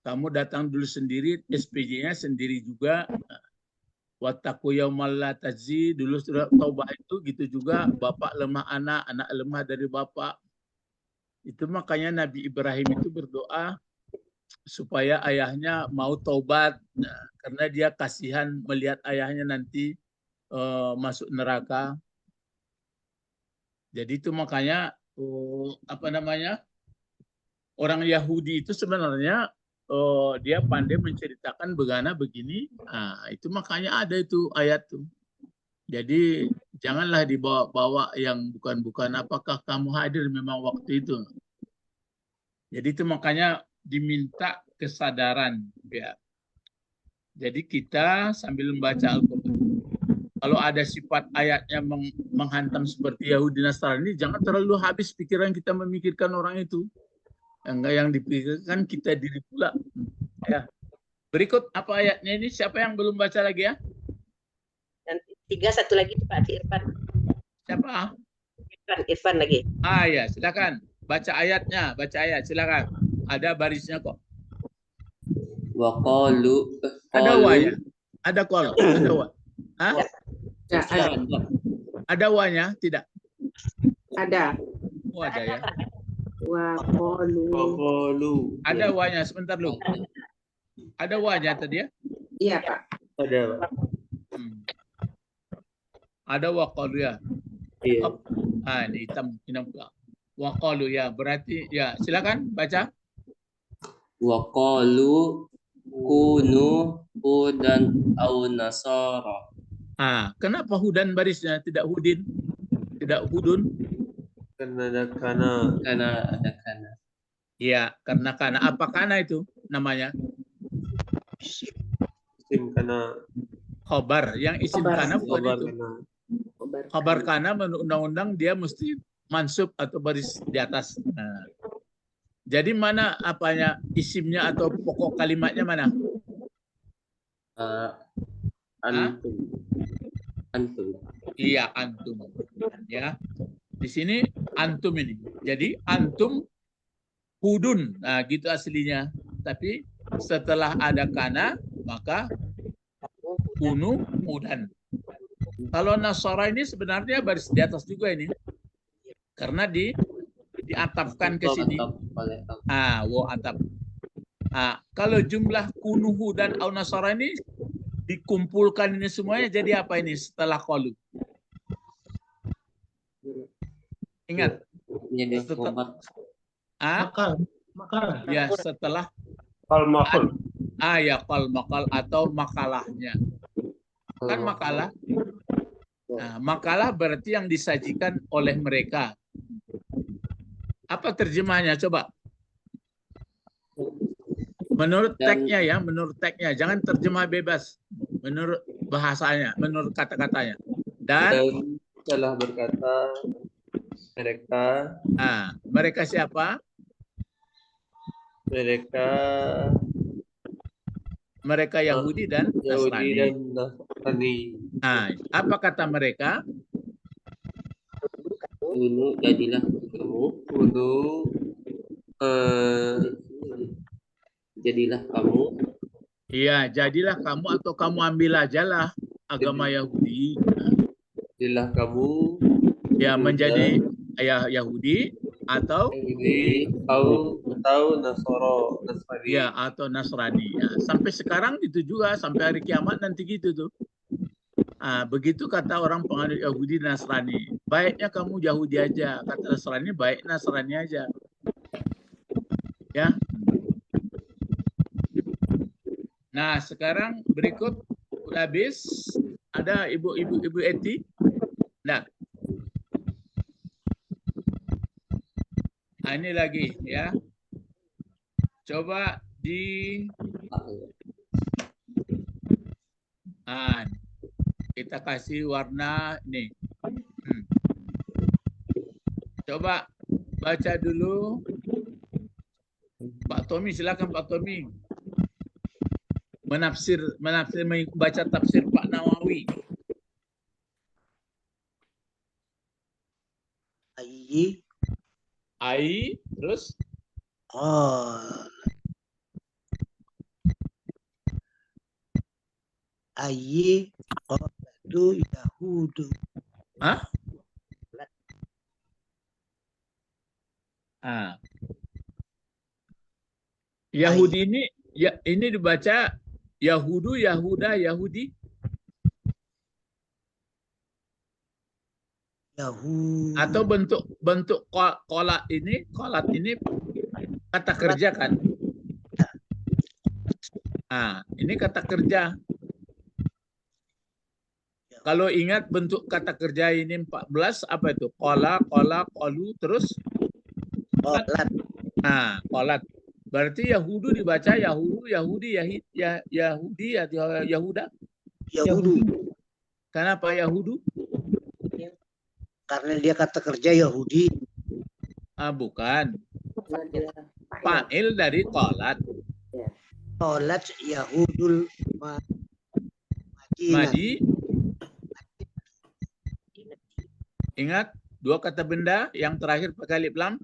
Kamu datang dulu sendiri, SPJ-nya sendiri juga. Wattaqu yaumal la tajzi, dulu sudah taubah itu gitu juga, bapak lemah anak, anak lemah dari bapak. Itu makanya Nabi Ibrahim itu berdoa supaya ayahnya mau taubat, karena dia kasihan melihat ayahnya nanti masuk neraka. Jadi itu makanya orang Yahudi itu sebenarnya dia pandai menceritakan begini. Itu makanya ada itu ayat tuh. Jadi janganlah dibawa-bawa yang bukan-bukan. Apakah kamu hadir memang waktu itu? Jadi itu makanya diminta kesadaran. Ya. Jadi kita sambil membaca Al-Quran, kalau ada sifat ayatnya menghantam seperti Yahudi Nasrani, jangan terlalu habis pikiran kita memikirkan orang itu. Yang dipikirkan kita diri pula. Ya. Berikut apa ayatnya ini? Siapa yang belum baca lagi ya? Dan 3 satu lagi Pak Irfan. Siapa? Irfan lagi. Ya, silakan. Baca ayatnya, baca ayat, silakan. Ada barisnya kok. Wa qalu. Ada wa-nya. Ada qol, ada wa. Ada wa-nya? Tidak. Ada. Oh, ada ya. Wa qalu. Ada wa-nya, sebentar lu. Ada wa-nya tadi ya? Iya, Pak. Ada, Pak. Ada wa qalu ya. Iya. Ini hitam pula. Wa qalu ya, berarti ya, silakan baca. Wa qalu kunu hudan au nasara. Kenapa hudan barisnya tidak hudin? Tidak hudun? Karena ada kana. Karena ada kana. Iya, karena kana. Apa kana itu namanya? Isim kana. Khobar. Yang isim kana bukan itu. Khobar kana menurut undang-undang dia mesti mansub atau baris di atas. Jadi mana apanya, isimnya atau pokok kalimatnya mana? Antum. Iya, antum. Ya. Di sini antum ini. Jadi antum hudun. Gitu aslinya. Tapi setelah ada kana, maka kunu hudan. Kalau Nasara ini sebenarnya baris di atas juga ini. Karena diatapkan ke sini. Wa atap. Kalau jumlah kunuhu dan au Nasara ini dikumpulkan ini semuanya jadi apa ini setelah qalu? Ingat. Makal. Ya, setelah qal maqal. Ya qal maqal atau makalahnya. Kan makalah. Makalah berarti yang disajikan oleh mereka. Apa terjemahnya? Coba. Menurut tagnya ya, menurut tagnya. Jangan terjemah bebas. Menurut bahasanya, menurut kata-katanya. Dan telah berkata mereka. Mereka siapa? Mereka Yahudi dan Nasrani. Apa kata mereka? Kunu jadilah kamu. Jadilah kamu. Iya, jadilah kamu atau kamu ambil aja lah agama Yahudi. Jadilah kamu. Ya, menjadi Yahudi atau Nasrani. Ya, atau Nasrani. Ya, sampai sekarang itu juga, sampai hari kiamat nanti gitu tuh. Begitu kata orang penganut Yahudi dan Nasrani. Baiknya kamu Yahudi aja, kata Nasrani baik Nasrani aja. Ya. Nah, sekarang berikut udah habis. Ada ibu Eti? Nah. Ini lagi ya. Coba di kita kasih warna nih. Coba baca dulu. Pak Tommy, silakan Pak Tommy. Baca tafsir Pak Nawawi. Ai, terus? Itu Yahudu. Hah? Yahudi ini dibaca Yahudu, Yahuda, Yahudi. Atau bentuk kolat ini kata kerja kan? Ini kata kerja. Kalau ingat bentuk kata kerja ini 14 apa itu? Kola, kolu, terus? Kolat. Kolat. Berarti Yahudu dibaca Yahudu, Yahudi, Yahudi atau Yahuda? Yahudu. Kenapa Yahudu? Karena dia kata kerja Yahudi. Bukan. Fa'il dari kolat. Kolat Yahudul Madi. Ingat dua kata benda yang terakhir pakai alif lam.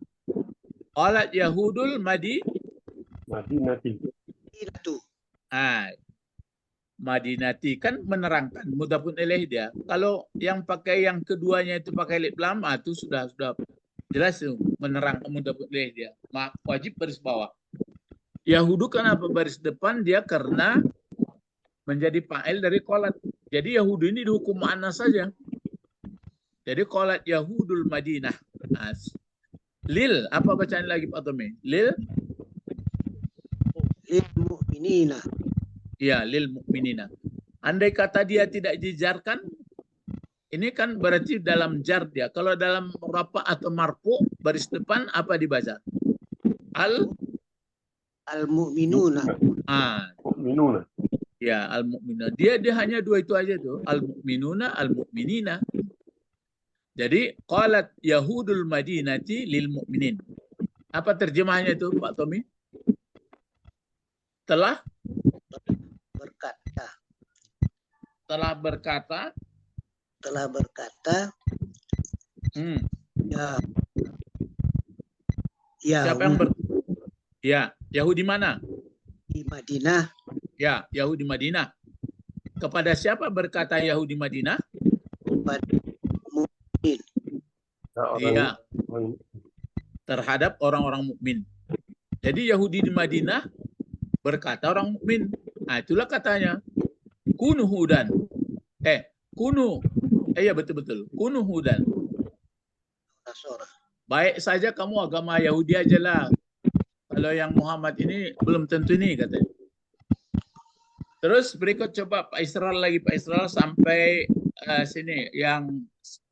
Kolat Yahudul Madi. Madinati. Madinati kan menerangkan mudhafun ilaih dia. Kalau yang pakai yang keduanya itu pakai alif lam, itu sudah jelas menerangkan mudhafun ilaih dia. Wajib baris bawah. Yahudu kenapa baris depan dia? Karena menjadi fa'il dari kolat. Jadi Yahudu ini dihukum mana saja. Jadi kolat Yahudul Madinah. Lil, apa bacaan lagi Pak Tommy? Lil mu'minina. Ya, lil mu'minina. Andai kata dia tidak dijarkan, ini kan berarti dalam jar dia. Kalau dalam rafa atau marfu, baris depan apa dibaca? Al-mu'minuna. Mu'minuna. Ya, al-mu'minuna. Dia hanya dua itu aja tuh. Al-mu'minuna, al-mu'minina. Jadi, qalat Yahudul Madinati lil mu'minin. Apa terjemahannya itu Pak Tommy? Telah berkata. Siapa yang Yahudi mana? Di Madinah. Ya, Yahudi Madinah. Kepada siapa berkata Yahudi Madinah? Mukmin. Iya. Terhadap orang-orang mukmin. Jadi Yahudi di Madinah berkata orang mukmin. Itulah katanya. Kunu hudan. Ya betul-betul. Kunu hudan. Baik saja kamu agama Yahudi aja lah. Kalau yang Muhammad ini belum tentu ini katanya. Terus berikut coba Pak Israel lagi. Pak Israel sampai sini. Yang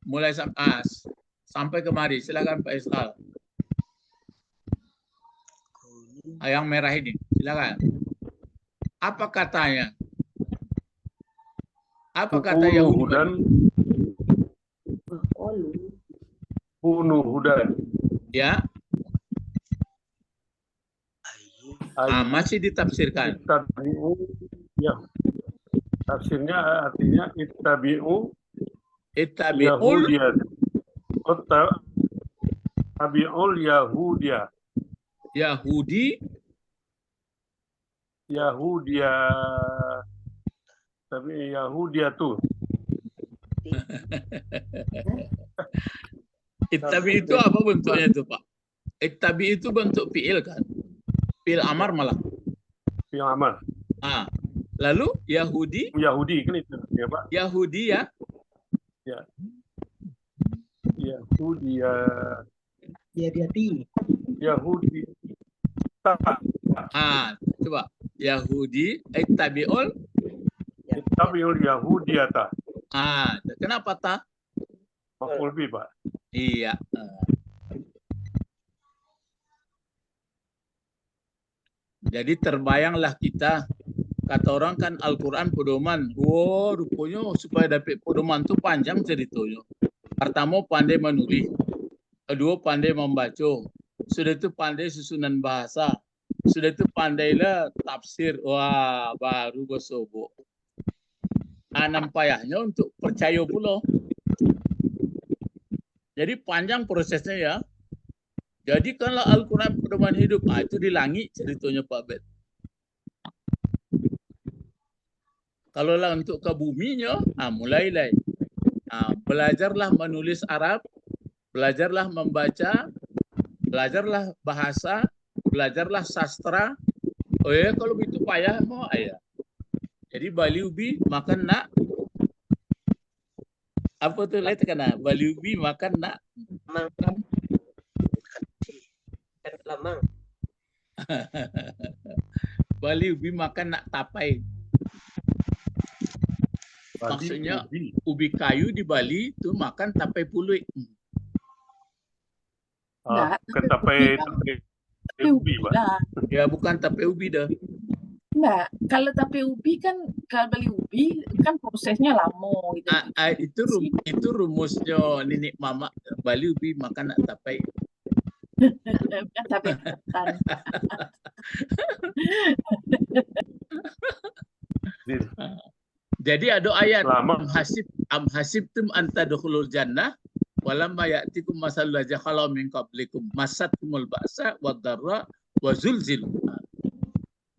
mulai sampai kemari. Silakan Pak Israel. Yang merah ini. Silakan. Apa katanya? Apa kata Yahudi? Kunu hudan. Ya. Masih ditafsirkan. Ya. Tafsirnya artinya ittabi'ul Yahudiya. Yahudiya. Tapi Yahudiya tuh. Ittabi itu apa bentuknya itu Pak? Ittabi itu bentuk fi'il kan? Fi'il amar malah. Fi'il amar. Lalu Yahudi kan itu ya Pak. Yahudi ya. Ya. Yahudi ya. Yahudi. Coba Yahudi ittabi'ul Yahudiyata. Kenapa ta? Maf'ul bih, Pak. Iya. Jadi terbayanglah kita, kata orang kan Al-Quran pedoman. Wow, rupanya supaya dapat pedoman itu panjang ceritanya. Pertama pandai menulis, kedua pandai membaca, sudah itu pandai susunan bahasa, sudah itu pandailah tafsir. Wah, baru bersobok. Nampayahnya untuk percaya pula. Jadi panjang prosesnya ya. Jadi kalau Al-Quran pedoman hidup, itu di langit ceritanya Pak Bet. Kalau lah untuk ke buminya, mulailah. Belajarlah menulis Arab, belajarlah membaca, belajarlah bahasa, belajarlah sastra. Oh ya, kalau itu payah mau ayah. Jadi Bali ubi makan nak. Apa tuh lihat kena? Bali ubi makan nak. Makan lamang. Bali ubi makan nak tapai. Maksudnya ubi kayu di Bali itu makan tapai puluh. Bukan tapai ubi, Pak. Ya bukan tapai ubi dah. Enggak, kalau tape ubi kan, kalau beli ubi kan prosesnya lama gitu. Itu rumusnya nenek mama. Bali ubi makan nak tapai. Bukan tape ketan. Jadi ada ayat am hasibtum an tadkhulul jannah walamma ya'tikum masalul ladzina khalu min qablikum massatkumul ba'sa wad-dharra wa zulzilu.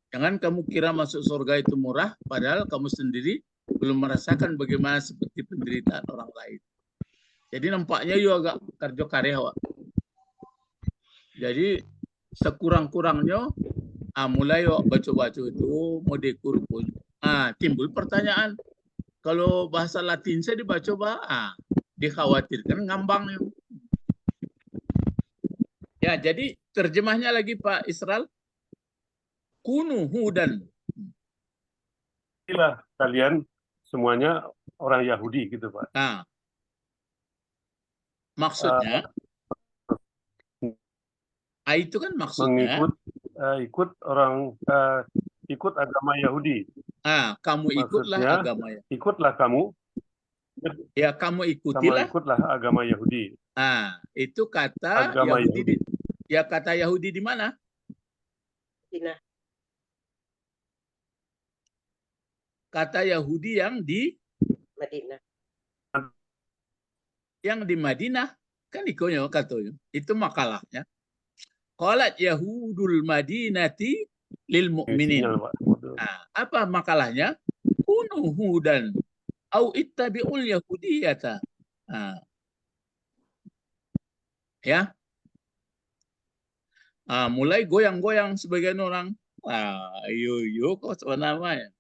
Jangan kamu kira masuk surga itu murah, padahal kamu sendiri belum merasakan bagaimana seperti penderitaan orang lain. Jadi nampaknya juga agak kerja karya. Jadi sekurang-kurangnya, mulai baca-baca itu mau dekur pun. Timbul pertanyaan, kalau bahasa Latin saya dibaca dikhawatirkan ngambang. Ya, jadi terjemahnya lagi Pak Israel. Kunu hudan. Inilah kalian semuanya orang Yahudi gitu Pak. Maksudnya, itu kan maksudnya ikut agama Yahudi. Kamu ikutlah agama ya. Ikutlah kamu. Ya kamu ikutilah. Ikutlah agama Yahudi. Itu kata agama Yahudi. Ya kata Yahudi di mana? Madinah. Kata Yahudi yang di Madinah. Yang di Madinah kan ikonyo katanya. Itu makalahnya. Qalat Yahudul Madinati lil mu'minin. Apa makalahnya? Kunu hudan au ittabi'ul yahudiyata. Ya. Mulai goyang-goyang sebagian orang. Yo kok namanya.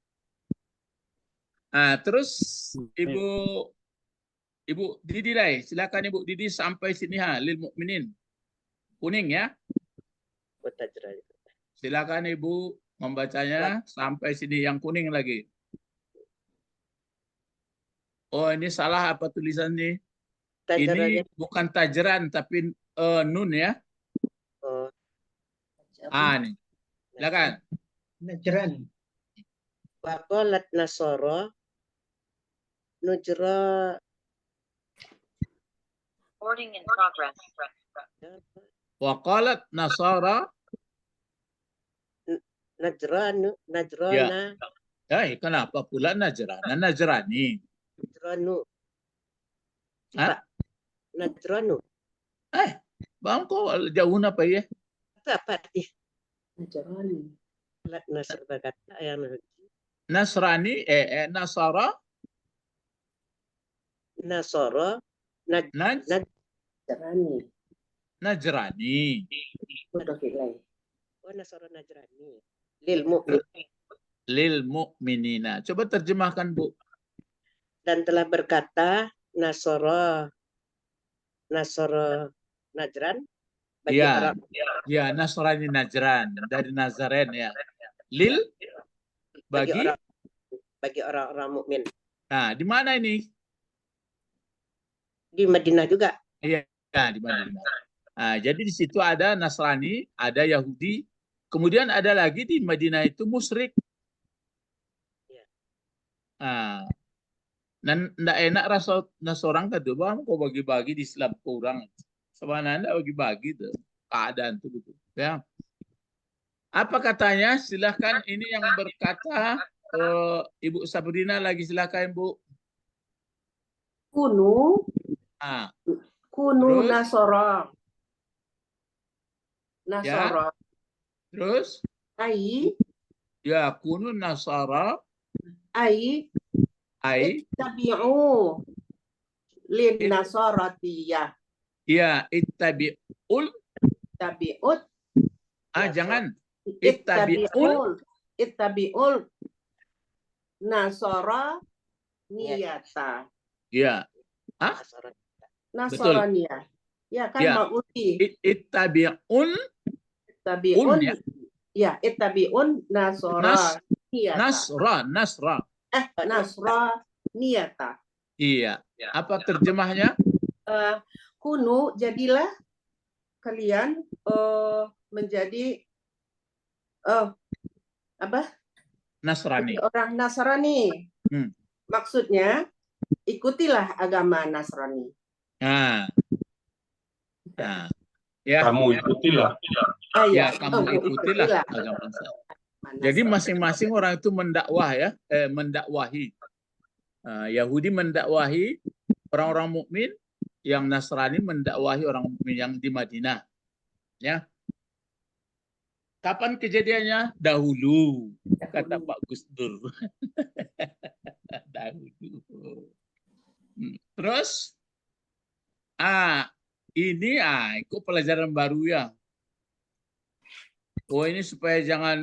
Terus Ibu Didi Dai, silakan Ibu Didi sampai sini lil mukminin. Kuning ya. Silakan Ibu membacanya sampai sini yang kuning lagi. Oh, ini salah apa tulisannya? Ini bukan tajran tapi nun ya. Nih. Silakan. Najran. Waqalat Nasara Nujra. Recording in progress. Waqalat Nasara Najrana. Kenapa pula Najrana? Najrani. Najranu. Najranu. Bang kok jauh apa ya? Apa arti? Najrani. Nasr berkata yang Nasrani, Nasara. Nasara. Najrani. Najrani. Nasara Najrani. Lil mu'minina. Coba terjemahkan Bu. Dan telah berkata Nasara Najran bagi orang. Ya, Nasrani Najran dari Nazaren ya. Lil bagi orang-orang mukmin. Di mana ini? Di Madinah juga. Iya, di Madinah. Jadi di situ ada Nasrani, ada Yahudi, Kemudian ada lagi di Madinah itu musyrik. Ah, dan tidak enak rasa orang kata, bang, kau bagi-bagi di Islam ke orang. Sebenarnya tidak bagi-bagi tuh keadaan itu betul. Ya. Apa katanya? Silahkan ini yang berkata Ibu Sabrina lagi, silahkan Bu. Kunu. Kunu Terus? Nasara. Nasara. Ya. Terus? Ai. Ya, kunu Nasara. Ai. Ittabi'u lin nasaratiyah. Ya, ittabi'ul. Ittabi'ut. Jangan. Ittabi'ul nasara niyata. Ya. Nasaraniyah. Ya kan ma'udi. Ittabi'un. Ittabi'un. Ya, ittabi'un nasara niyata. Nasra. Nasra niyata. Iya. Apa terjemahnya? Kunu, jadilah kalian menjadi apa? Nasrani. Orang Nasrani. Maksudnya ikutilah agama Nasrani. Ya. Kamu ikutilah. Ya, kamu ikutilah agama Nasrani. Jadi masing-masing orang itu mendakwah ya, mendakwahi. Yahudi mendakwahi orang-orang mukmin, yang Nasrani mendakwahi orang mukmin yang di Madinah. Ya. Kapan kejadiannya? Dahulu, kata Pak Gus Dur. Dahulu. Terus, ini ikut pelajaran baru ya. Oh, ini supaya jangan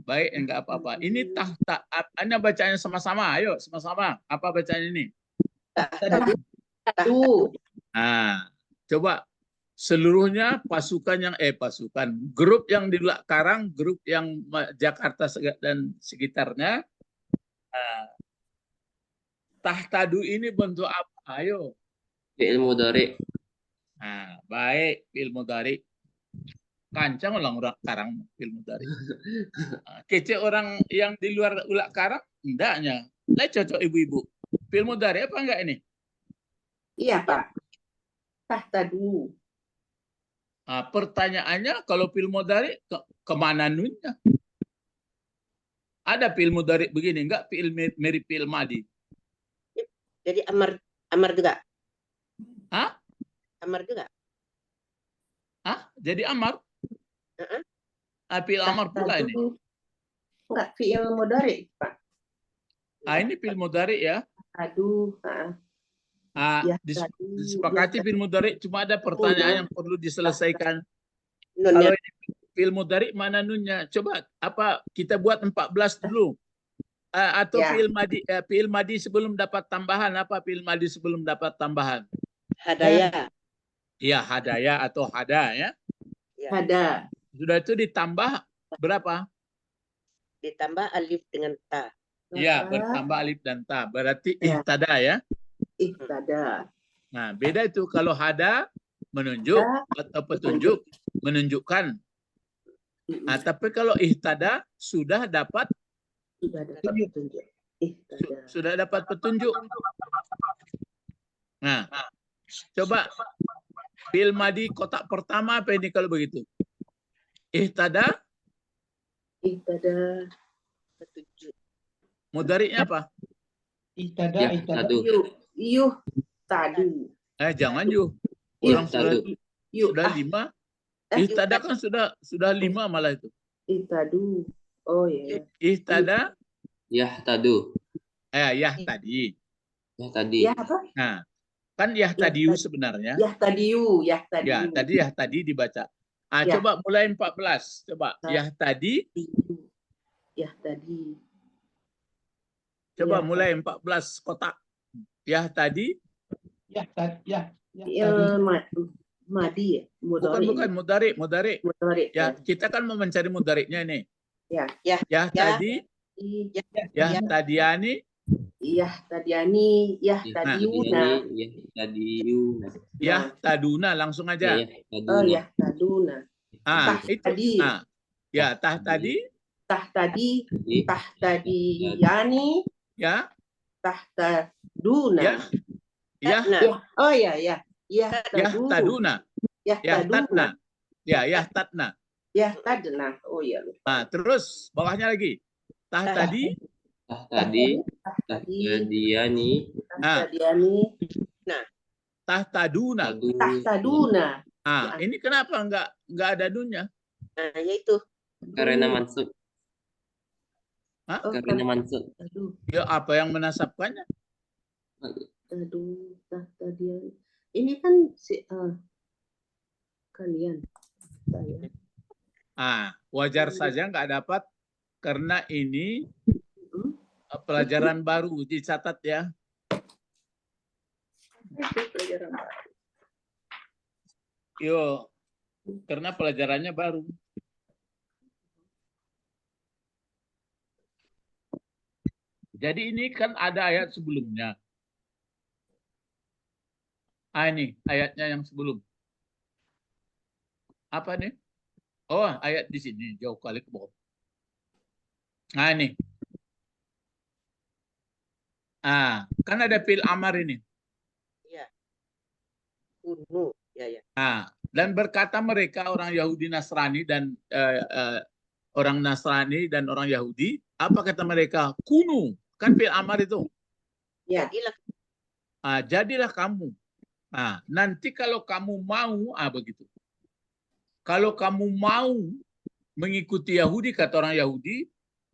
baik enggak apa-apa. Ini tahta. Anda bacanya sama-sama. Ayo sama-sama. Apa bacaan ini? Coba seluruhnya grup yang di Ulak Karang, grup yang Jakarta dan sekitarnya. Tahtadu ini bentuk apa? Ayo. Fi'il mudhari. Baik, fi'il mudhari. Kancang orang Karang ilmu dari. Kece orang yang di luar Ulak Karang hendaknya. Lah cocok ibu-ibu. Ilmu dari apa enggak ini? Iya, Pak. Tahtadu. Pertanyaannya kalau ilmu dari kemana nunnya? Ada ilmu dari begini enggak? Mirip fi'il madi. Jadi amar juga. Amar juga. Jadi amar? Fi'il amar pula ini. Enggak, fi'il mudhari, Pak. Ini fi'il mudhari ya. Aduh, disepakati fi'il mudhari, cuma ada pertanyaan yang perlu diselesaikan. Kalau ini fi'il mudhari mana nunnya? Coba kita buat 14 dulu. Atau fi'il madi sebelum dapat tambahan, apa fi'il madi sebelum dapat tambahan? Hadaya. Iya, hadaya atau hada ya. Hada. Sudah itu ditambah berapa? Ditambah alif dengan ta. Iya, bertambah alif dan ta. Berarti ihtada ya. Ihtada. Nah, beda itu kalau hada menunjuk atau petunjuk, menunjukkan. Tapi kalau ihtada sudah dapat petunjuk. Sudah dapat petunjuk. Nah, coba fi'il madi kotak pertama apa ini kalau begitu? Ihtada petunjuk. Mudhari'nya apa? Ihtada. Tadu. Jangan Orang sudah 5. Ihtada kan sudah 5 malah itu. Ihtadu. Oh ya. Ihtada. Yahtadu. Yahtadi. Yahtadi. Ya apa? Nah, kan yahtadiu sebenarnya. Yahtadiu. Ya, tadi yahtadi dibaca. Coba mulai 14. Coba yahtadi. Yahtadi. Coba mulai 14 kotak. Yahtadi. Madi ya. Bukan mudhari. Ya, kita kan mau mencari mudhari'nya ini. Yahtadi. Yahtadiani. Yahtadiani. Yahtadiuna. Yahtaduna langsung aja. Oh, yahtaduna. Itu. Tadi. Ya, tadi. Tahtadiyani. Ya. Tahtaduna. Ya. Oh ya. Yahtaduna. Yahtadna. Ya, yahtadna. Yahtadna. Oh ya. Terus bawahnya lagi. Tahtadi. Tahtadiyani. Nah. Tahtaduna. Ini kenapa nggak ada nunnya? Nah, yaitu. Karena mansub. Karena mansub. Ya, apa yang menasabkannya? Tahtadiyani. Ini kan kalian. Wajar saja nggak dapat karena ini pelajaran baru, dicatat ya. Yo, karena pelajarannya baru. Jadi ini kan ada ayat sebelumnya. Ini ayatnya yang sebelum. Apa nih? Oh, ayat di sini jauh kali ke bawah. Ini. Kan ada fil amar ini. Iya. Kunu. Ya. Dan berkata mereka orang Yahudi Nasrani dan orang Nasrani dan orang Yahudi, apa kata mereka? Kunu, kan fil amar itu. Ya. Jadilah kamu. Nanti kalau kamu mau, begitu. Kalau kamu mau mengikuti Yahudi, kata orang Yahudi,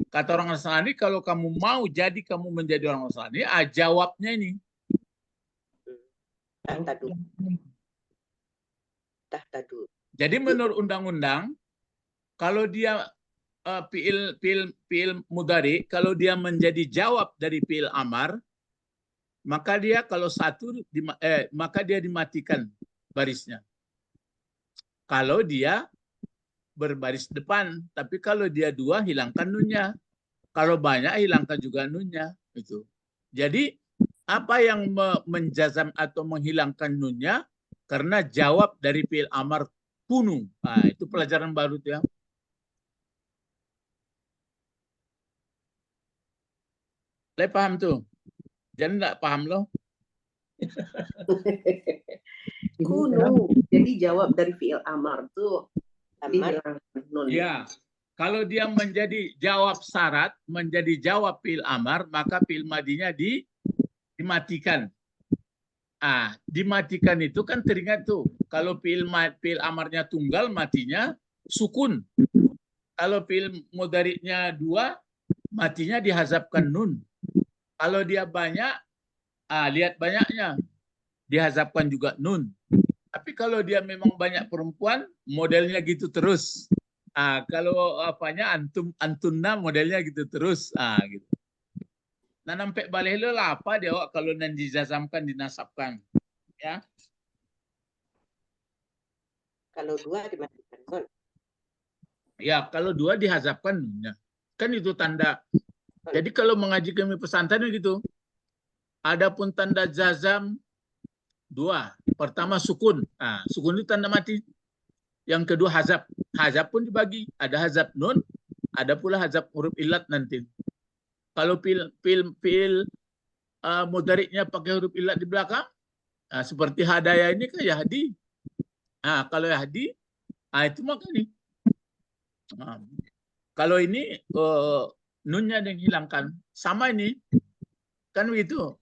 kata orang Nasrani, kalau kamu mau jadi kamu menjadi orang Nasrani, jawabnya ini. Tahtadu. Jadi menurut undang-undang, kalau dia fi'il mudhari, kalau dia menjadi jawab dari fi'il amar, maka dia kalau maka dia dimatikan barisnya. Kalau dia berbaris depan, tapi kalau dia dua hilangkan nunnya. Kalau banyak hilangkan juga nunnya. Itu. Jadi apa yang menjazam atau menghilangkan nunnya? Karena jawab dari fi'il amar kunu. Itu pelajaran baru tuh ya. Le paham tuh? Jangan enggak paham loh. Kunu. Jadi jawab dari fi'il amar tuh. Ya. Kalau dia menjadi jawab syarat, menjadi jawab fi'il amar, maka fi'il madinya dimatikan. Dimatikan itu kan teringat tuh. Kalau fi'il amarnya tunggal, matinya sukun. Kalau fi'il mudhari'nya dua, matinya dihazabkan nun. Kalau dia banyak, lihat banyaknya, dihazabkan juga nun. Tapi kalau dia memang banyak perempuan, modelnya gitu terus. Kalau apanya antunna modelnya gitu terus. Gitu. Nah, nampak balik lah apa dia kalau nanti dizazamkan, dinasabkan. Ya. Kalau dua dimatikan nun. Ya, kalau dua dihazabkan nunnya. Kan itu tanda. Jadi kalau mengaji kami pesantren gitu. Adapun tanda jazam dua. Pertama sukun. Sukun itu tanda mati. Yang kedua hazab. Hazab pun dibagi. Ada hazab nun, ada pula hazab huruf illat nanti. Kalau fil mudhari'nya pakai huruf illat di belakang, seperti hadaya ini kan yahdi. Kalau yahdi, itu maka nih. Kalau ini nunnya yang hilangkan. Sama ini. Kan begitu.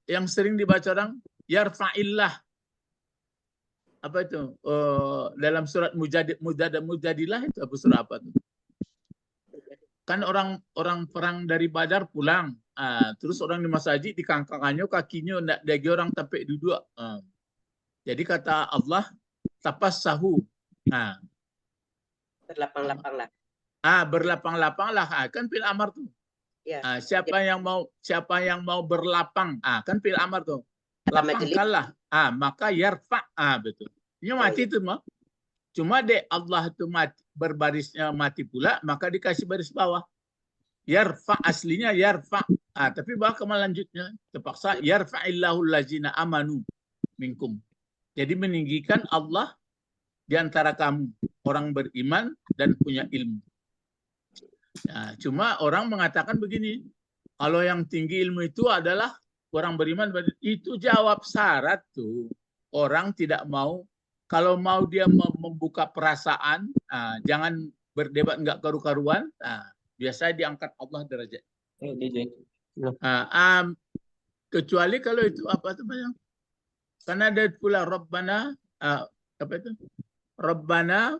Yang sering dibaca orang, yarfa'illah. Apa itu? Dalam surat Mujadilah itu apa surah apa tuh? Kan orang perang dari Badar pulang, terus orang di masjid di kangkangannya kakinya ndak dagi orang tapek duduk. Jadi kata Allah, tapassahu. Berlapang-lapanglah. Berlapang-lapanglah. Kan fil amar tuh. Ya. Siapa yang mau berlapang? Kan fil amar tuh. Lapangkanlah. Maka yarfa. Betul. Ini mati itu mah. Cuma Allah itu mati, berbarisnya mati pula, maka dikasih baris bawah. Yarfa aslinya yarfa. Tapi bawah lanjutnya terpaksa yarfa'illahu allazina amanu minkum. Jadi meninggikan Allah di antara kamu orang beriman dan punya ilmu. Nah, cuma orang mengatakan begini, kalau yang tinggi ilmu itu adalah orang beriman, itu jawab syarat tuh. Orang tidak mau, kalau mau dia membuka perasaan, jangan berdebat nggak karu-karuan, biasanya diangkat Allah derajat. Kecuali kalau itu apa namanya? Karena ada pula Rabbana, apa itu? Rabbana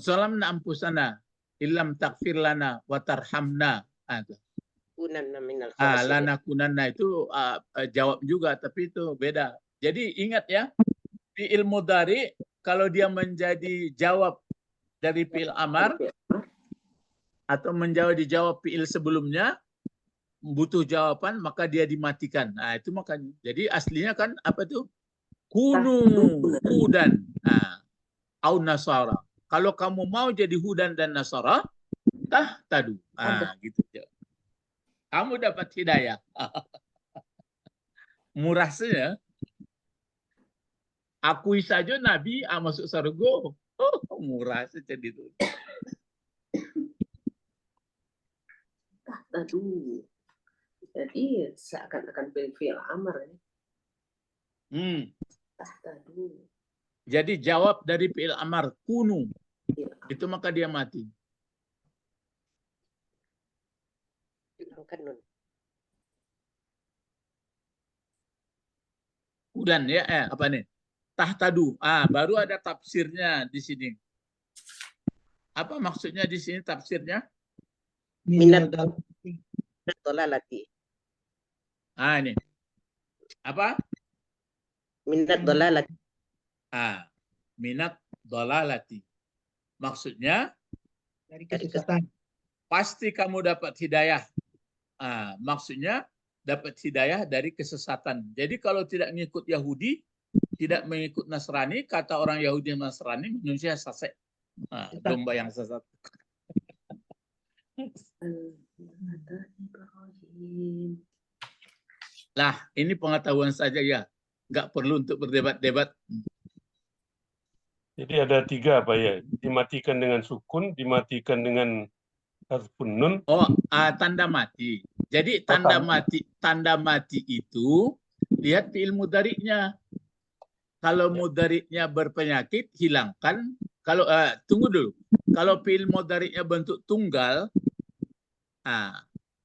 zalamna anfusana illam taghfir lana wa tarhamna. Lanakunanna itu jawab juga, tapi itu beda. Jadi ingat ya, di ilmu dari kalau dia menjadi jawab dari fi'il amar atau dijawab fi'il sebelumnya butuh jawaban, maka dia dimatikan. Nah, itu makanya. Jadi aslinya kan apa itu? Kunu hudan au nasara. Kalau kamu mau jadi hudan dan nasara, tahtadu. Gitu. Kamu dapat hidayah. Murah saja. Akui saja Nabi masuk surga. Murah saja itu. Tahtadu. Jadi seakan-akan fi'il amar ya. Tahtadu. Jadi jawab dari fi'il amar kunu. Itu maka dia mati. Hudan ya, apa nih? Tahtadu. Baru ada tafsirnya di sini. Apa maksudnya di sini tafsirnya? Minat dolalati. Ini. Apa? Minat dolalati. Minat dolalati. Maksudnya Dari kesesatan. Pasti kamu dapat hidayah. Maksudnya dapat hidayah dari kesesatan. Jadi kalau tidak mengikut Yahudi, tidak mengikut Nasrani, kata orang Yahudi dan Nasrani, manusia sesat. Domba yang sesat. Lah, ini pengetahuan saja ya. Nggak perlu untuk berdebat-debat. Jadi ada 3 Pak ya, dimatikan dengan sukun, dimatikan dengan harfun nun. Tanda mati. Jadi tanda mati itu lihat fi'il mudhari'nya. Kalau mudhari'nya berpenyakit, hilangkan. Kalau tunggu dulu. Kalau fi'il mudhari'nya bentuk tunggal,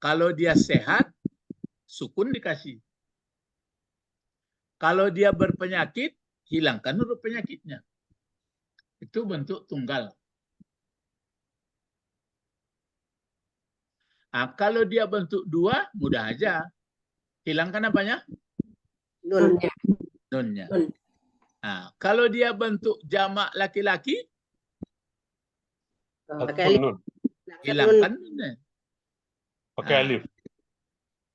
kalau dia sehat, sukun dikasih. Kalau dia berpenyakit, hilangkan huruf penyakitnya. Itu bentuk tunggal. Kalau dia bentuk 2, mudah aja. Hilangkan apanya? Nunnya. Kalau dia bentuk jamak laki-laki, Pakai nun. hilangkan nunnya. Pakai alif.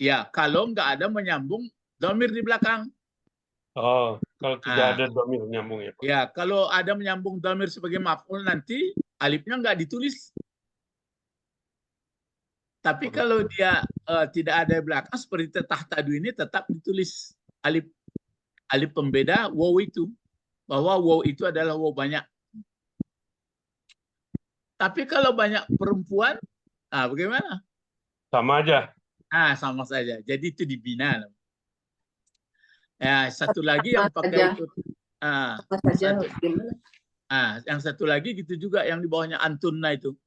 Ya, kalau nggak ada menyambung dhamir di belakang. Kalau tidak ada dhamir nyambung ya Pak. Ya, kalau ada menyambung dhamir sebagai maf'ul nanti alifnya nggak ditulis. Tapi kalau dia tidak ada di belakang seperti tahtadu ini tetap ditulis alif pembeda waw itu, bahwa waw itu adalah waw banyak. Tapi kalau banyak perempuan, bagaimana? Sama aja. Sama saja. Jadi itu dibina. Ya, satu lagi yang pakai itu. Yang satu lagi gitu juga yang di bawahnya antunna itu.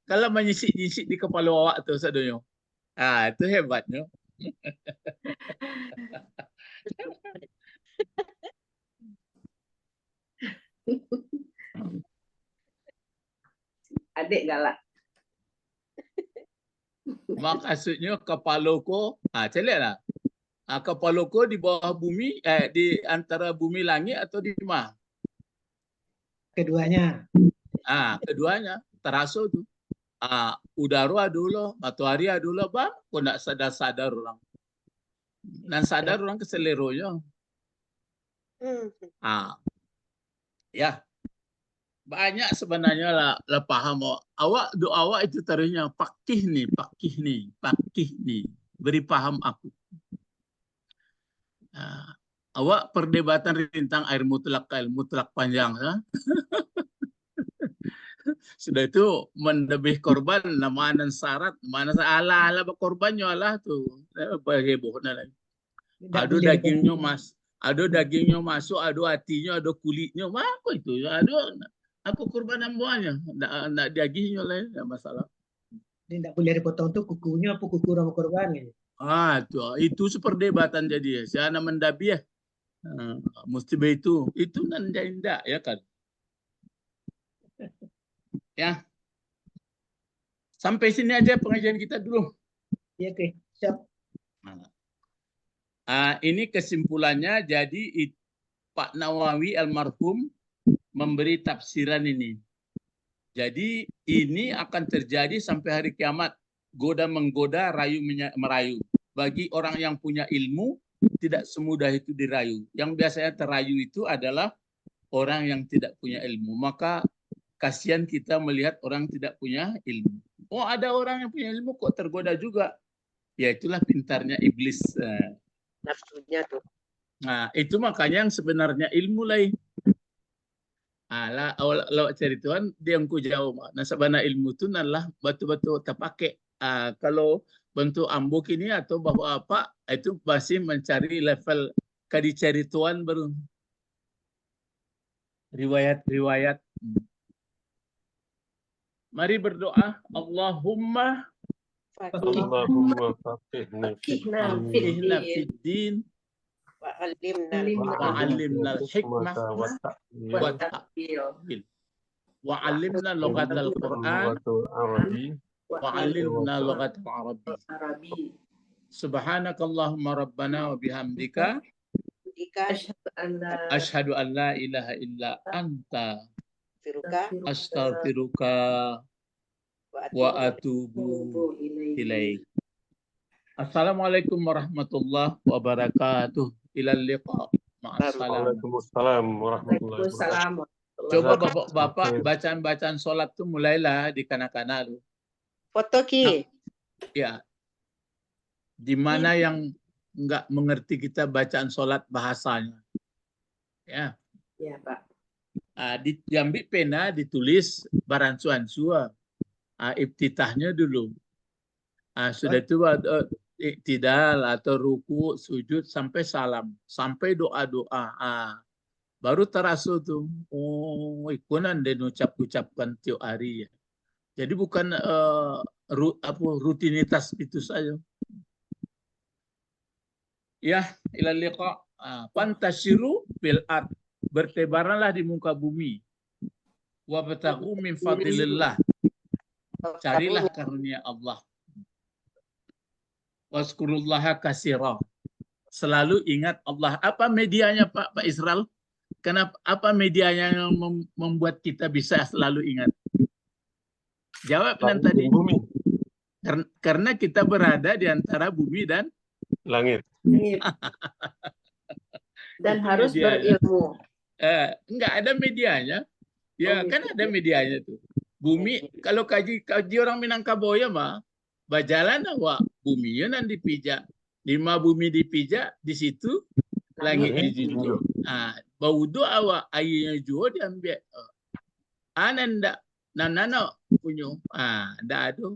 Kalau menyisik-nyisik di kepala awak tuh sadonyo. Itu hebatnya. Adik galak. Maksudnya kepaloko, celihatlah. Kepaloko di bawah bumi, di antara bumi langit atau di mana? Keduanya. Keduanya terasa tuh. Udara dulu, matahari dulu, bang, kok nak sadar orang. Dan sadar orang keseleronya. Ya, banyak sebenarnya lah paham. Awak itu taruhnya pakih nih, beri paham aku. Awak perdebatan tentang air mutlak panjang, ha? Sudah itu mendebih korban, mana syarat, mana ala korbannya Allah tuh, heboh lagi. Adu dagingnya dagingnya masuk, adu hatinya, adu kulitnya, apa itu? Aku korban namanya, enggak dagingnya lah, enggak masalah. Dia tidak boleh dipotong tuh kukunya apa kuku sama korban gitu. Itu seperdebatan jadi ya. Siapa mendabi ya? Mesti begitu. Itu nanda ya kan. Ya. Sampai sini aja pengajian kita dulu. Iya, oke. Siap. Ini kesimpulannya, jadi Pak Nawawi almarhum memberi tafsiran ini. Jadi ini akan terjadi sampai hari kiamat. Goda menggoda, rayu merayu. Bagi orang yang punya ilmu, tidak semudah itu dirayu. Yang biasanya terayu itu adalah orang yang tidak punya ilmu. Maka kasihan kita melihat orang tidak punya ilmu. Oh, ada orang yang punya ilmu kok tergoda juga. Ya itulah pintarnya iblis. Nafsunya tuh. Nah, itu makanya yang sebenarnya ilmu lain. Lawak cari Tuhan, dia yang ku jawab. Nah, sebenarnya ilmu itu adalah batu-batu terpakai. Kalau bentuk ambuk ini atau bahwa apa, itu masih mencari level kadicari Tuhan baru. Riwayat. Mari berdoa. Allahumma Fakihna fid din wa'allimna al-hikmah wa'allimna lughatal Qur'an wa'allimna lughatal Arabi. Subhanakallahumma rabbana wa bihamdika asyhadu an la ilaha illa anta astaghfiruka wa atubu ilaik. Assalamualaikum warahmatullahi wabarakatuh. Ilal liqa. Waalaikumsalam warahmatullahi wabarakatuh. Coba bapak bacaan sholat tuh mulailah di kanak-kanak. Foto ki. Ya. Di mana yang nggak mengerti kita bacaan sholat bahasanya. Ya. Ya, Pak. Diambil pena, ditulis baransu-ansua. Ibtitahnya dulu. Sudah itu iktidal atau ruku, sujud sampai salam, sampai doa-doa. Baru terasa tuh, oh ikunan dan ucapkan tiap hari ya. Jadi bukan rutinitas itu saja. Ya, ilal liqa. Fantashiru fil ard. Bertebaranlah di muka bumi. Wabtaghu min fadlillah. Carilah karunia Allah. Wazkurullaha katsira. Selalu ingat Allah. Apa medianya Pak Israel? Kenapa apa medianya yang membuat kita bisa selalu ingat? Jawab nanti. Bumi. Karena kita berada di antara bumi dan langit. Dan harus berilmu. Enggak ada medianya. Ya, kan ada medianya tuh. Bumi, kalau kaji orang Minangkabau mah, bajalan awak bumi yang dipijak. 5 bumi dipijak, di situ langit dijunjung. Bau doa awak airnya juga diambil. Nanda nanano punya. Ndak ada.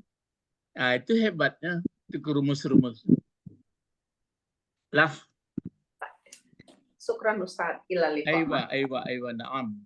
Itu hebatnya, itu kerumus-rumus. Lah. Syukran Ustaz. Ilal liqa. Aywa, na'am.